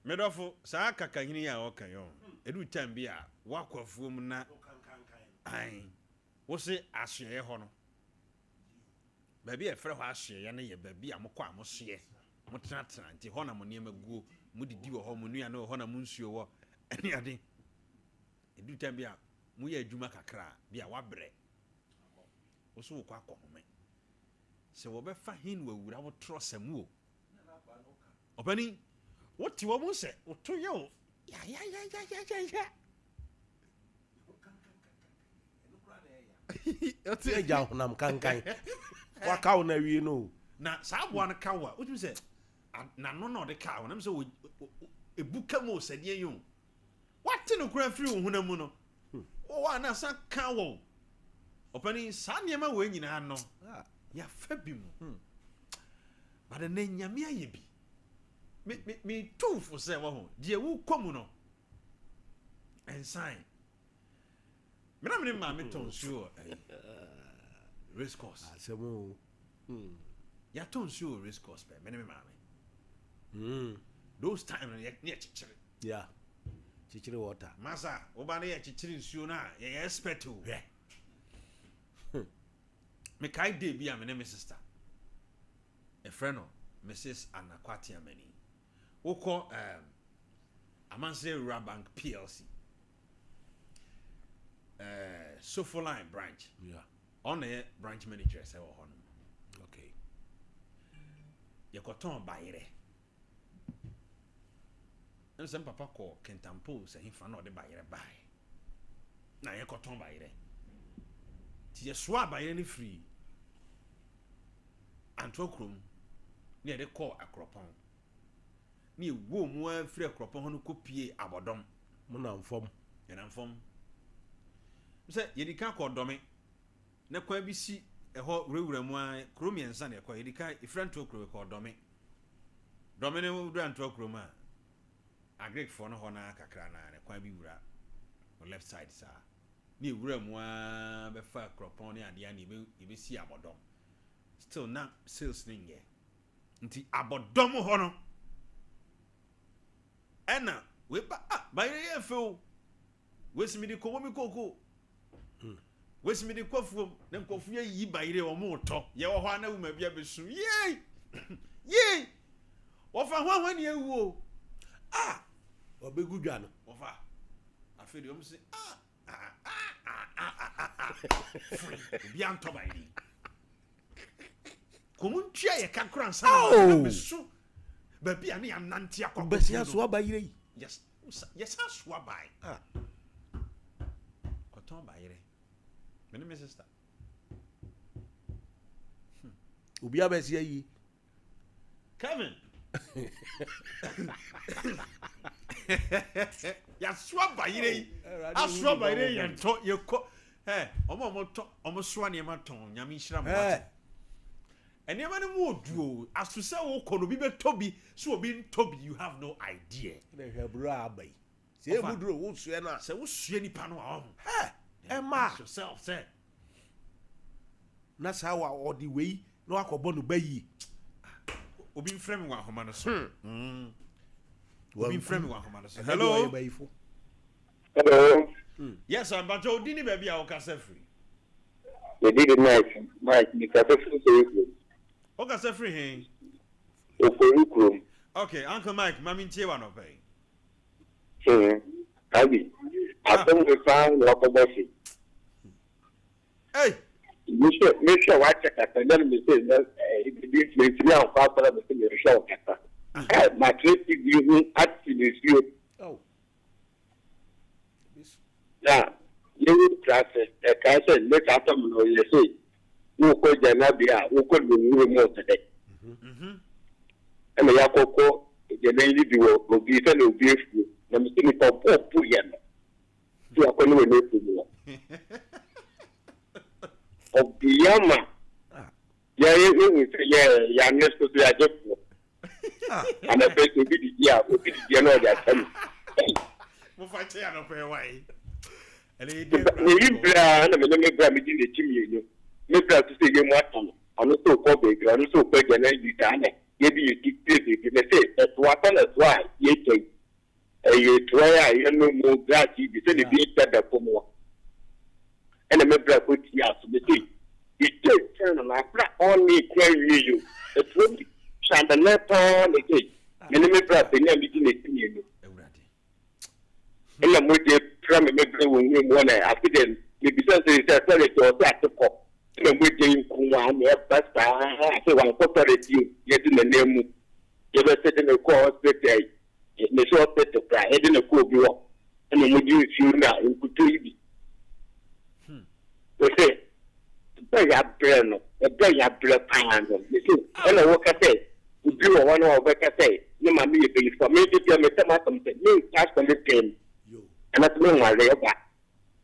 medofo sa kakahini ya okayo edu time a wakwafuo mu na ai wo se ahye ho no ba bi e fere ho ahye na ye ba bi amokọ amohye mo tena nti ho na mo ne maguo mo didi wo ho mo nua na ho na mo nsuo wo ene ade edu time a mu ye adwuma kakra bi a wabre wo so wo akọhome se wo be fa hin wawura wo tro samu o obani wo ti wo mo se wo to ye o ya oti eja honam kankan wakaw na wi no na saabo an kawa wo ti se na no de kaw na me se wo ebuka mo se de yun what no kura free wo hunamu no wo wa na sa kawo opani sa niema we nyina no ya fa bi mu bada na nyame aye bi me tufu se wo ho de wu komu no ensign me ma me ton sure race course asemo ya ton sure race course be me ma me those time na chichire yeah chichire water masa oba na ya chichire nsuo na ya expect o me kai dey bi am na me sister a friend of Mrs. Anakwati Amani woko Amanse Rural Bank PLC Sofoline branch yeah on the branch manager say wo hono okay yekoton bayire nsem papa ko kentampo say himfa na ode bayire bay na yekoton bayire ti yesoa bayire ni free antokrom ne de call akropon ne wo mu afiri akropon ho no kopie abodom mo na mfom se yedika ko dome ne kwa bi si eho rewura mu an kromiensa ne kwa yedika ifranto kro ko dome ne wo anto krom a agrek for no ho na kakra na ne kwa bi wura on left side sa ne wura mu a be fa akropon ne ade ani be si abodom still na sales ninge nti abodom ho no ena we ba bayire ye fe wesimi di ko mi koko wesimi di kofuom na nkofu ye yi bayire o mo to ye wo ho na wuma bia besu ye wo fa ho ne ewu obegu dwa no wo fa afedi o mo se bia nto bayire komuntia ye kakura nsa na besu ba bia ne anante akwa besia so abayire yes so abay koton bayire me sister Ubi abesi yi. Kevin. Ya swaba yire. A swaba yire yanto ye ko. Eh, omo swa ne ma ton nyame nhira mo ate. And you man more do as to say, oh, could be Toby, so being Toby, you have no idea. They have rabbi. Say, Mudro, won't swear not. Say, what's any panel on? Ha! Emma, yourself, say. That's how I or the way, no, I could bond to bay. We've been framing one humanus. We've been framing one humanus. Hello, Hello. Yes, I'm but you didn't baby our cassette free. You did it nice, Mike, because it's Okay, free him. Okay, Uncle Mike, Mammy Tiwa no pay. I think we found what about it. Hey, Make sure I check that and then we say that it's now far from the thing you show. My creative view actually is you. Oh. Yeah, you would class it. A castle, let us know you say. Who could Janabia, who could be more today? And the Yakoko, the lady will be sent to be free. The machine for poor Puyan. You are going to make you. Of the Yama. Yeah, next to the Ajay. And I bet to be the year, will be the general that. We'll fight here no pay away. And he did. And I'm going to grab it in the chimney. Maybe I to say you want on. I'm not so public, I'm not so big and you done it. Maybe you dictate it. They say, that's what on as why you take a try, you know, more grass, you said it be better for more. And I remember I put you out to the thing. You take turn on my flat only query you. It's really shine the left on the gate. And I remember I think I'm meeting it in you. And I'm with the tram and maybe when you want to after them, maybe something is sorry to attack the cop. And I'm waiting for one, but I say one corporate you, getting the name. You ever sit in a course, but in the short bit of cry, heading a cool block. And then would use you now in Kutubi. They say, they have brain, they have blood pan. You see, and I walk a say, you do one or what I say, no, my me, for me to tell me something, you cash on the game. And that's no my way back.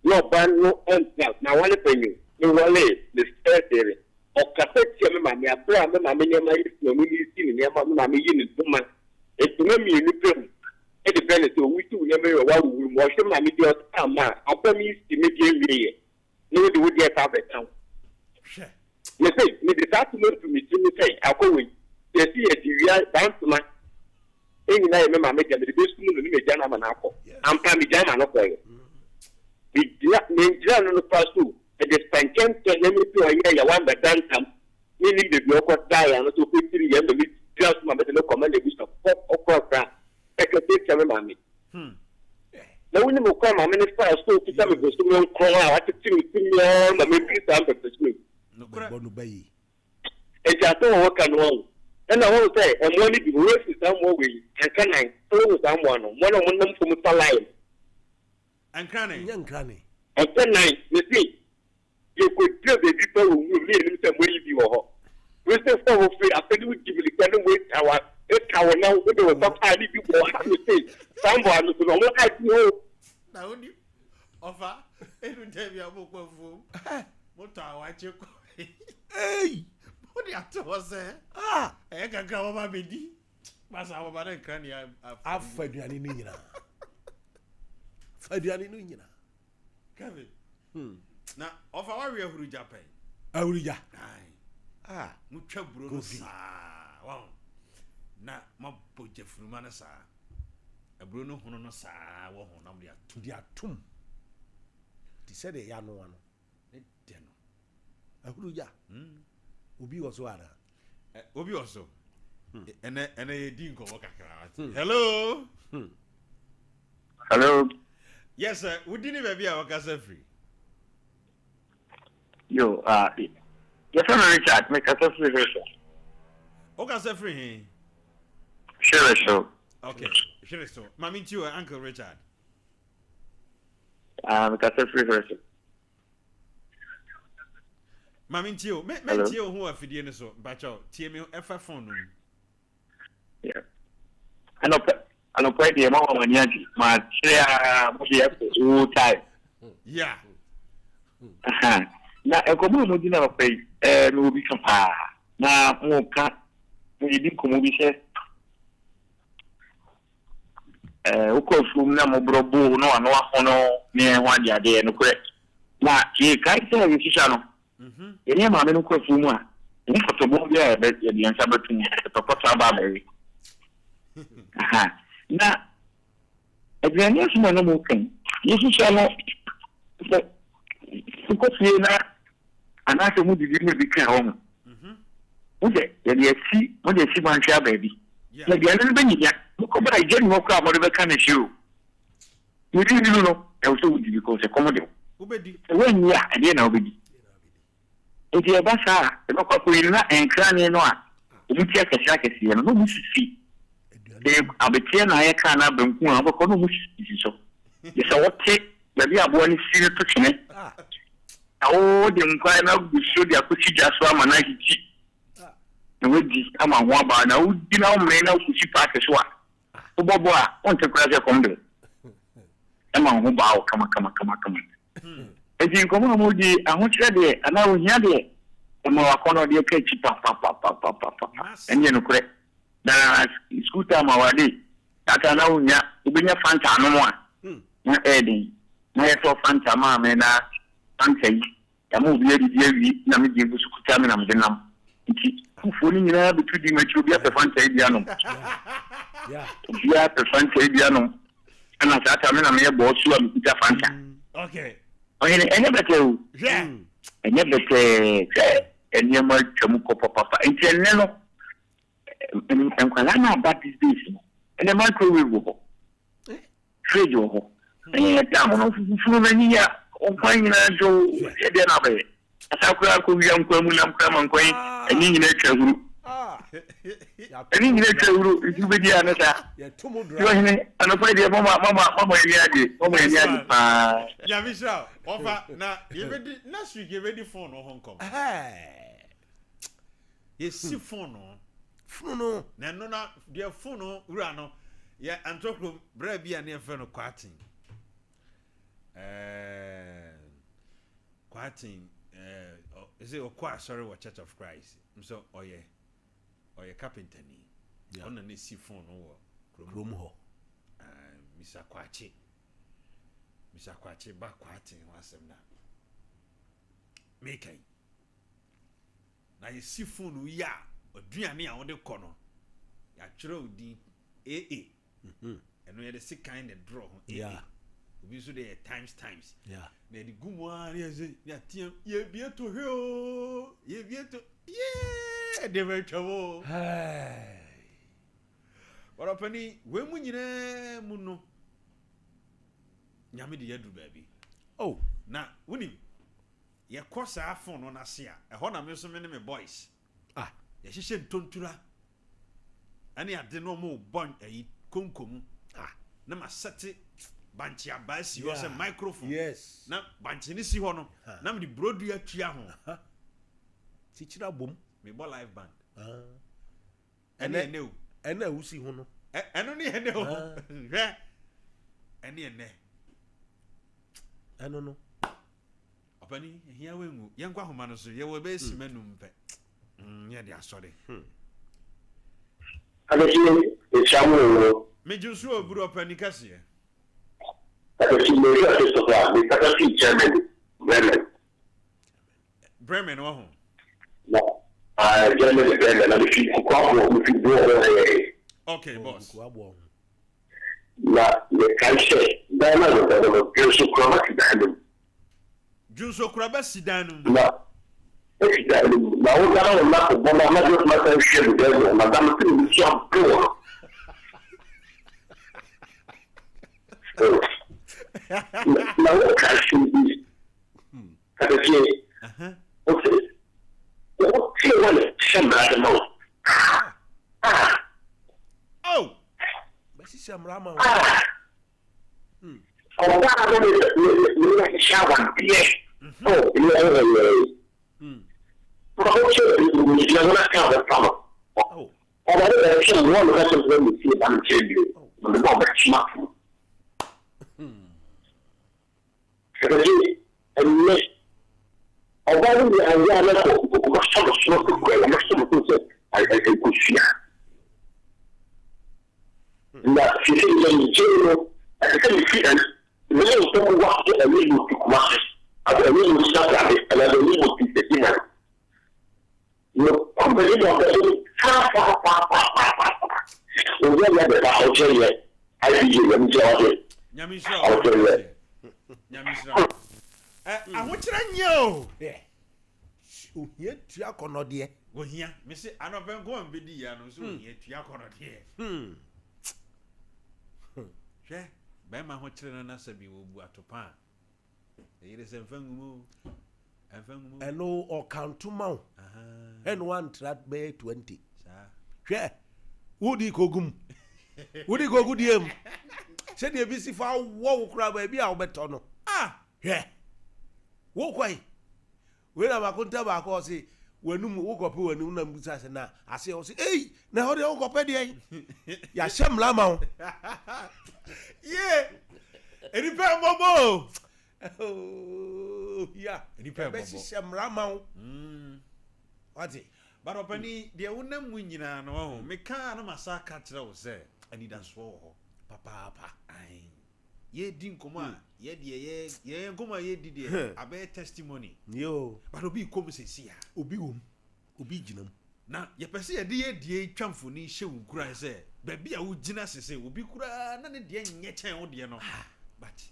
No ban, no end now. One penny, no one the third area. Or cassette, mammy, a bra, mammy, my community, mammy, unit, woman. It's to me, you film. It depends on we two never wash them, mammy, just come out. I promise to make you nobody would get out of town. You say, me decide to move to me to say, I'll go with. You see, if you are down to my. I remember making the best moon in the Jana and Apple. I'm coming Jana no way. We did not on the first two. And the Spankan can let me to a year one, but then come. Meaning the local die and to put 3 years to just my better command the wish of that. I can take some money. Now, when you come, I'm in the first school to tell me to go call out to see me, but maybe some of the school. No, but bay. And I don't work on one. And I will say, and when it works in some way, and can I throw someone one of them from the line? And cranny, young cranny. And can I, you see, you could tell the people who will live in some way you are. We say, for free, after you give the kind of wait our. Our now, we do a top ID people have to say, someone who don't like you. Now, only offer, it will tell you a book of food. What I want you. Hey, what the actor was there? I can go over my baby. Mas our mother can you I've fed you any nina. Fed you any nina. Kevin. Now, offer warrior who Japan. Oh, yeah. Mucha Bruce. Wow. Na ma boje fruma na sa abro no hono no sa wo ho nam dia to dia tum ti said e ya no ano e de no ahuru ya obi woso ara obi woso ene ye di nko wo kakra hello Hello. Yes sir, we didn't baby our casa free. Yo, yes I'm Richard, make casa free sir. O casa free. Sure, sure. Okay, sure, so. Mommy, to Uncle Richard. Casa free version. Mami tio, me tio who afidie ne so, bacho, tie me efa phone no. Yeah. Ano pwede di mo manyadi, ma tira mo ya ko time. Yeah. Na ekomo mo di na pay no bi kan pa. Na mo ka mo di ko mo bi se uko fum na mo brobo no ano ahono ne ho ade ade no kure. Na ye kai se ye sisa no. Ye ma me no ko fum a. Ni fotobo bi e be ye ansa betu ni to pota ba be. Na aduane asoma no mo kan yesu sha no ko fie na anase mu didi me bi kan ho mo de si man sha baby ya de anu be nyiya ko ba je ni mo ko amore be kan shi o mi di no e o so didi ko se komo de ubedi we nya ade na ubedi e de ba sa e ko ko iri na enkra ne no a obi tia kesa kesa no mo sisi abetia na ye kana benku a bako no mushi so yesa wote na bia bo ni sire to twene awo de nkwa na guso de akosi jaso ama na hiti na wedi ama ho aba na udi na omre na kusi paake so a obobo a on te kura se kombe ama ho ba o kama eji nkomo mo di aho kire de ana ohia de ma wakono de ka chi pa enye no kure na school time awade ata na unya ubenya fanta no mo a na eden na yeso fanta ma me na fanta yi ya mo bi edi na me di bu school time na me denam nti foni nyina betu di ma chubi ape fanta yi dia no ya ya ape fanta yi dia no ana sa ata me na me bo su a me kuta fanta okay enye bete o enye bete enye ma chamu ko papa nti enye no enkwala na bad business and the microwave wo fridge wo ta mo no fufu na ni ya o kwan na jo e de na be asakura ko wi am kwamu na mkra man kwan ani nyina twahuru ani nyina twahuru ibu be dia na ta ya tumu dra yo hene ana fa de mama ni ade pa ya misha ofa na ye be di last week ye be di phone no Hong Kong ye si phone no funo na no na de phone ura no ya antokro bra bia na efe no kwatin is it okwa sorry what Church of Christ so oye carpenter ni ona na si phone no wo krom ho Mr. Kwachi ba kwatin wasem na mekai na ye si phone ya oduane a wode kɔ no ya twere odi AA eno ye de si kind of draw yeah obi so de times yeah na de gumu a ye se ya tie ye bieto heo ye bieto ye de betwo hey Oropani we mu nyina mu no nyame de yadu baabi oh na woni ye kɔ saa phone no na se a ɛhɔ na me so me ne me boys ya hihye ntontura ani ade no mo bon ayi konkomu na ma sete banchi abasi ho se microphone yes na banchi ni si ho no na me di brodu atua ho tichira bom me bo live band ene usi ho no eno ni ene ho hwe ene eno no opani hia wengu yenkwa homa no so ye wo be si manum pe yeah, they are sorry. I don't see me just so good up any case. I don't see the German. Bremen, oh. No, German, okay, boss. The country, Junso Krabasidanu. No. Na o cara não dá bom na mais uma coisa cheio de mas dá muito inicial puro. Na o cara sim. Cada dia. Ok. O que olha, chama de mão. Oh. Mas se chama mão. O cara não chama, oh, Oh. And I don't actually one of us when we see them tell you. But the moment smart. And me. Although we are not I could see. That she said in general, I can see and really don't want to get a little to come out. I really start at it and I don't need to see the dinner. You come a little bit. I'll tell you, I see you and George. I'll tell you. I want to know. Here, Tiakono, dear. Well, here, Miss, I don't go and be the Yano, so here, Tiakono, dear. Share, Bama Hotel and Nasabi will go to pan. It is a fang and no or count to mount. And one trap bay 20. Share. Woody Kogum. Woody go good him. Said you busy for walk crab baby, I'll bet on. Ah, yeah. Walk away. When I'm a contact, I say, when you walk up when you know Musasana, I say, hey, now they all go petty. Yasham Lama. Yeah. Any pair Bobo. Oh, yeah. Any pair Sham Lama. What's it? But openly, the owner winning no, me can't massacre say, and he does swore. Papa, aye. Ye didn't come on, ye, come on, ye did a bear testimony. Yo, but Obi come say, see, Obi Jinum. Now, ye perceive a dear chamfoni show cry say, baby, I would genius say, will be cry, none of the yet, oh dear no. But,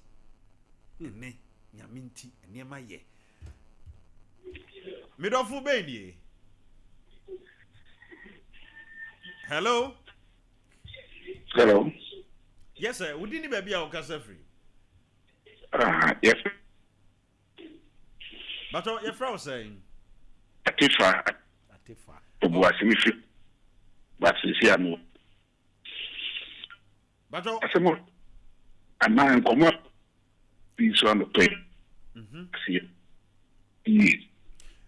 ne, Yaminti, and near my ye. Middle baby. Hello? Hello? Yes, sir. We didn't be our cancer free. Yes. But your friend was saying, Atifa. Was in but see, I'm but I'm not come up. Peace on the plane. See it.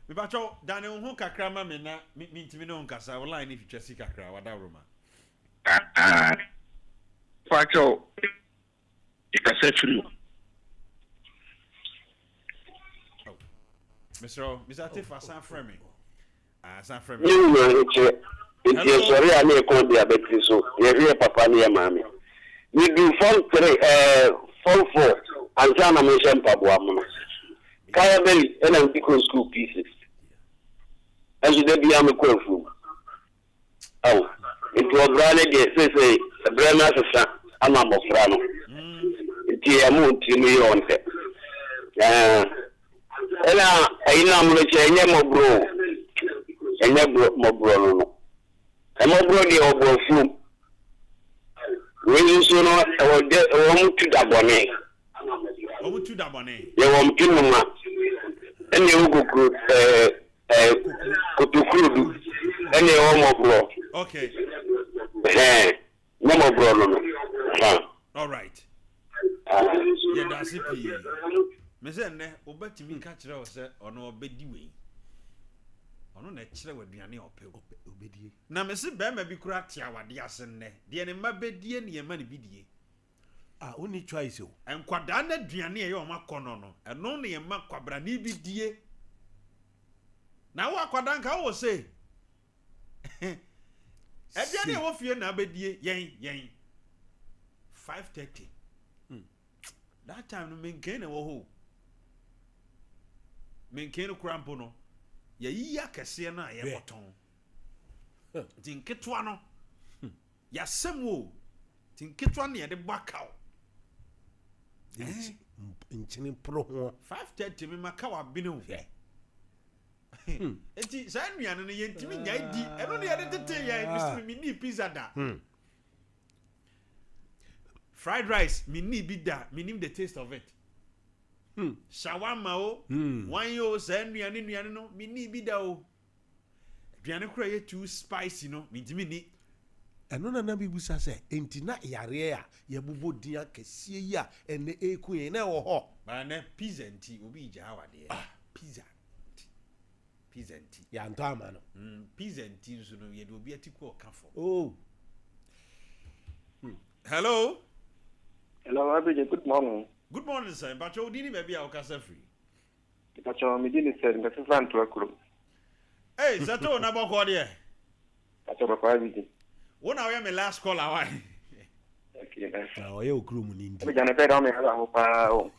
But Daniel Honka Krama mean to me no Casa line if you just see Kakra, what that room. Pacho, you can say through. Mr. Tifa San Fremi. San Fremi. It's sorry, I may call the abeti so. You're papa near mammy. We do phone 4 and Sana mention Pabuamana. Kaya Belly and I'm because school pieces. As you be am a cool. Oh, it was rather say a brand as a I'm a Mofrano. It's a moon to me on it. And I know which I am bro. And your bro. I'm a brody or bro food. When you saw not to the bonnet. Oh, to the bonnet. You want to and you go Kutukudu and your bro. Okay. No more bro. All right. Yeah, that's it. Miss Enne, Obeti me catch us on our beddy way. On a natural with Diani or Obedi. Now, Miss Bama be cratia, what the assent, the enemy beddy and your money biddy. I only try so. And Quadana Diani or Maconono, and only a Macabrani biddy. Now, what Quadanka will say? And Diani of your nabedy, yang 5:30. That time to maintain a woho. Maintain a crampono. Ye Cassiana, ye bottom. Tinketwano. Ya semo. Tinketwan near the back out. In Chinning Pro 5:30 me Macawa binu. Eti Sandrian and the Yentimi Yadi, and only other day I mini pizza da. Fried rice, mini bida, minim the taste of it. Shawarma, one yo, Sandrian in Yano, mini bida. Piano cray too spicy, no, mini. And none of them will say, ain't not yarea, yabubo dear, Cassia, and the queen, or ho. But pizza and tea will be Java, dear. Pizza. pizza and tea. Ya ntɔ ama no. Pizza and tea so no ye do be atiko kafo. Oh. Hello. Hello, Abidjan. Good morning. Good morning, sir. But you didn't maybe I'll cast free. But you me didn't say that you plan to a crew. Hey, Sato na boko there. That's what Abidjan. One hour my last call away. Okay, that's. Na ɔyɛ okuro mu ni ndi. Abidjan na pɛrɛ ɔmɛ ala ho paa.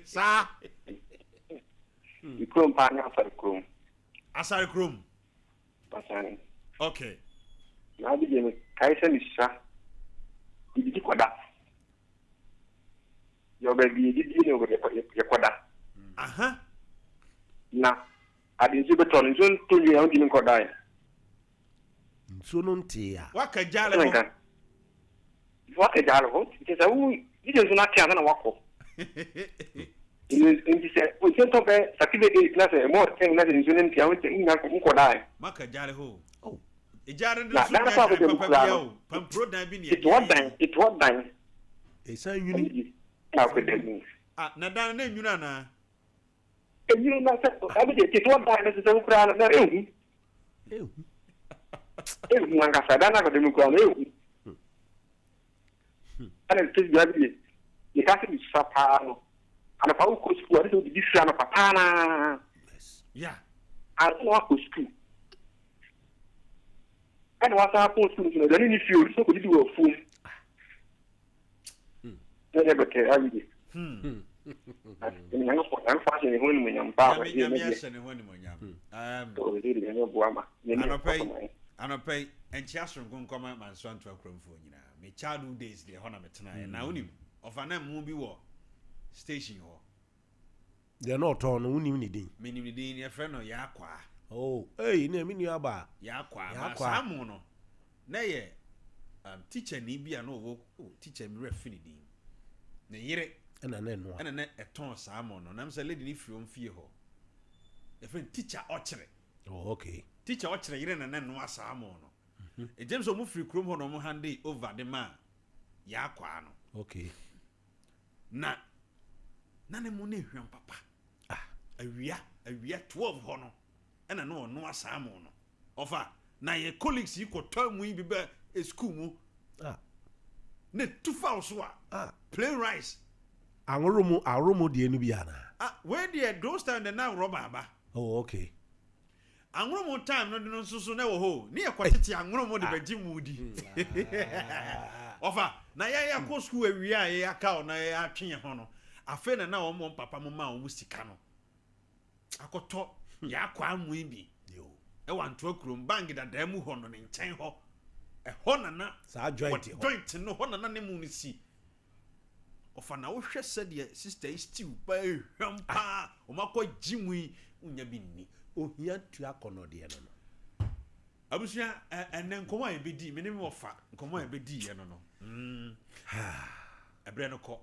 Sa. Ikrom pa na afar krom. Asari krom. Pasani. Okay. Na Abidjan kai sɛ ni sa. Idi koda. Yo baby idi ni ogo ye koda. Aha. Na adi nsi beton nso tonyu ya ndi koda ya. Nsuo no nte ya. Waka jale ho. Waka jale ho. Kisa u idi nso na tia na wako. Nti sɛ o nso to be sakibe 8 na sɛ mo ten na nso ne ntia o nya koda ya. Maka jale ho. Oh. Ejare na na pa ko papa biao. Pampro dan bi ne. It what dan. Esa nwuni. Na ko dan. Ah, na dan na nwuna na. Enyuru na sɛ Abidjan it what dan na sɛ ukra na ehu. Ehu nanga sa dan na ko dem ukra na ehu. Ana tsi Abidjan. Ye ka se bi sapa no. Ana pa ko school ari so di sira na papa na. Yeah. Ana wa ko school. Ana wa sa ko school no dan ni fiori so ko di wo fu. Ne be ke Abidjan. Nyanga po an fa se ne ho ni mo nyam pa. Nyame se ne ho ni mo nyam. Anopay enchiaso nkonkoma manso anto akramfo nyina. Me childhood days de ho na metena na unim ofana mu bi wo station ho. De no to no unim ni din. Menim ni din ye frɛ no Yakwa. Oh, hey, na me nua ba. Yakwa. Samu no. Na ye teacher ni bia no wo teacher mi refi ni din. Na yire Ena na no. Ena na eton samu no. Na me say lady ni fie fie ho. Ye frɛ teacher ochire. Oh, okay. Teacher ochire yire na no asamu no. E James o mu free krom ho no mo hande over the man. Yakwa no. Okay. Na ne mo ne hwam papa. Awia 12 ho no. Ena no asamu no. Ofa na ye colleagues yi ko tomu yi bi ba school mu. Ne tufa so plain rice. Aromo de enu bi ana. Where the those time the now rubber ba. Oh, okay. Angromo time no so na wo ho. Ne ye kwatete angromo de baji mudi. Ofa na ya ko school awia ya ka na ya atwe ho no. Afa na wo mo papa mo ma wo sika no. Akoto ya kwa amu bi. Yo. E wanto akurom bank da da mu ho no ne nchen ho. E ho na sa joint ho. Joint no ho na ne mu ni si. Ofa na wo hwɛ sɛ de sister stew pa ehwam pa. O makɔ gimu yi unya bi ni. Ohia tu akono de no. Abusua enen komo an be di me ne me ofa komo an be di ye no no. Ebre no kɔ.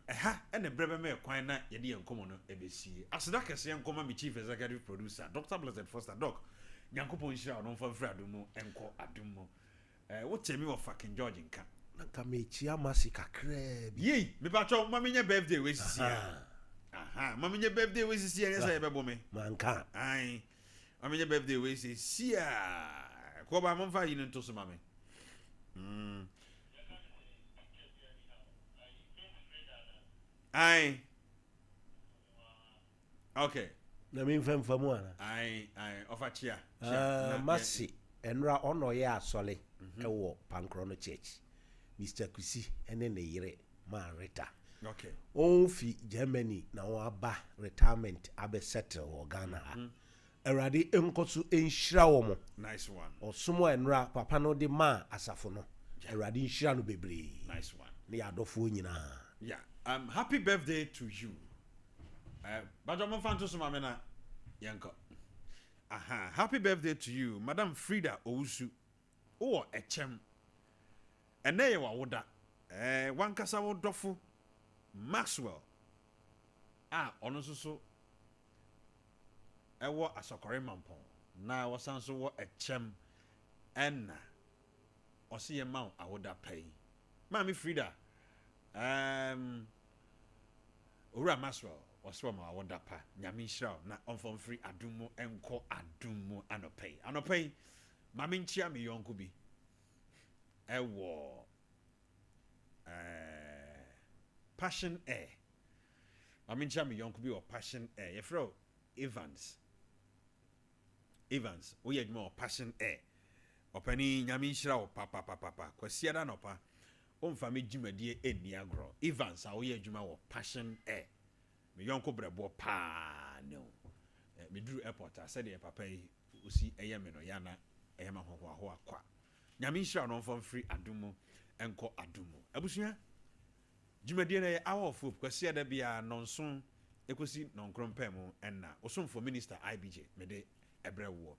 Eha ene brebe me kwan na ye de enkomo no ebesie. Aseda kese enkomo me chief executive producer Dr. Blessed Foster Doc. Nyankopon hira no mfa mfra adum enko adum mo. Wo temi wo fucking George nka. Na ka me chia masi kakra bi. Yi, me ba cho mama nya birthday we sisi ya. Aha, mama nya birthday we sisi ya nsa ye bebo me. Manka. Ai. Mama nya birthday we sisi ya. Ko ba mo fa yi nto so mama. Ai. Okay. Na me mfa mu ana. Ai, ofa chia. Masi enra ono ye asole ewo Pankrono Church. Mr. Kusi ene ne yire ma Rita. Okay. On fi Germany na won aba retirement abe settle wo Ghana ha. Erade enkoso enhira wo mo. Nice one. Osomo enra papa no de ma asafo no. Erade enhira no bebre. Nice one. Ne adofo nyina. Yeah. Happy birthday to you. But I'm fan to some amena yanko. Aha. Happy birthday to you, Madam Frida Owusu. Oh, echem. Ene wa woda. Wan kasa wo dofo Maxwell. Ono so ewo asokore mampon. Na wasan so wo echem enna. Ose ye ma awoda pay. Mami Frida. Owura owura maswell ɔsɔ ma wɔda pa nyame nhyira na ɔmfɔm firi adumo ɛnkɔ adumo anɔpɛi mame nkyia me yɔnko bi ɛwɔ passion air mame nkyia me yɔnko bi wɔ passion air yɛfrɛ Evans woyɛ adwuma wɔ passion air ɔpani nyame nhyira wɔ papa kwasiada nɔpa ɔmfa me dwumadie ɛnni agorɔ Evans a woyɛ adwuma wɔ passion air me yɔnko brɛboɔ paa no meduru airport a sɛdeɛ papa yi osi ɛyɛ me no yana ɛyɛ ma hohoaho akwa nyame nhyira no ɔmfa mfiri adumo ɛnkɔ adumo abusua dwumadie no yɛ hour of hope kwasiada bia nɔnso ekosi nɔnkrompɛ mu ɛnna osomfo minister IBJ mede ɛbrɛwoɔ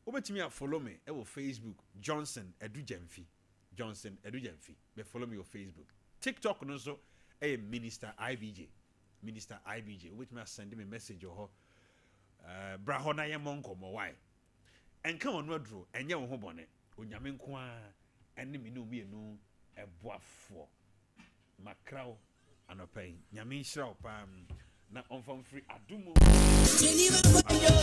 wobɛtumi a follow me ɛwɔ Facebook Johnson Edujamfi be follow me on Facebook TikTok no so Minister IBJ wobɛtumi a send me message or bra ho na yɛ monko mo why ɛnka wɔn no aduro ɛnyɛ wo ho bɔne onyame nko a ɛne me no mienu ɛboafoɔ makraw anɔpɛi nyame nhyira wo paa na ɔmfa mfiri adumo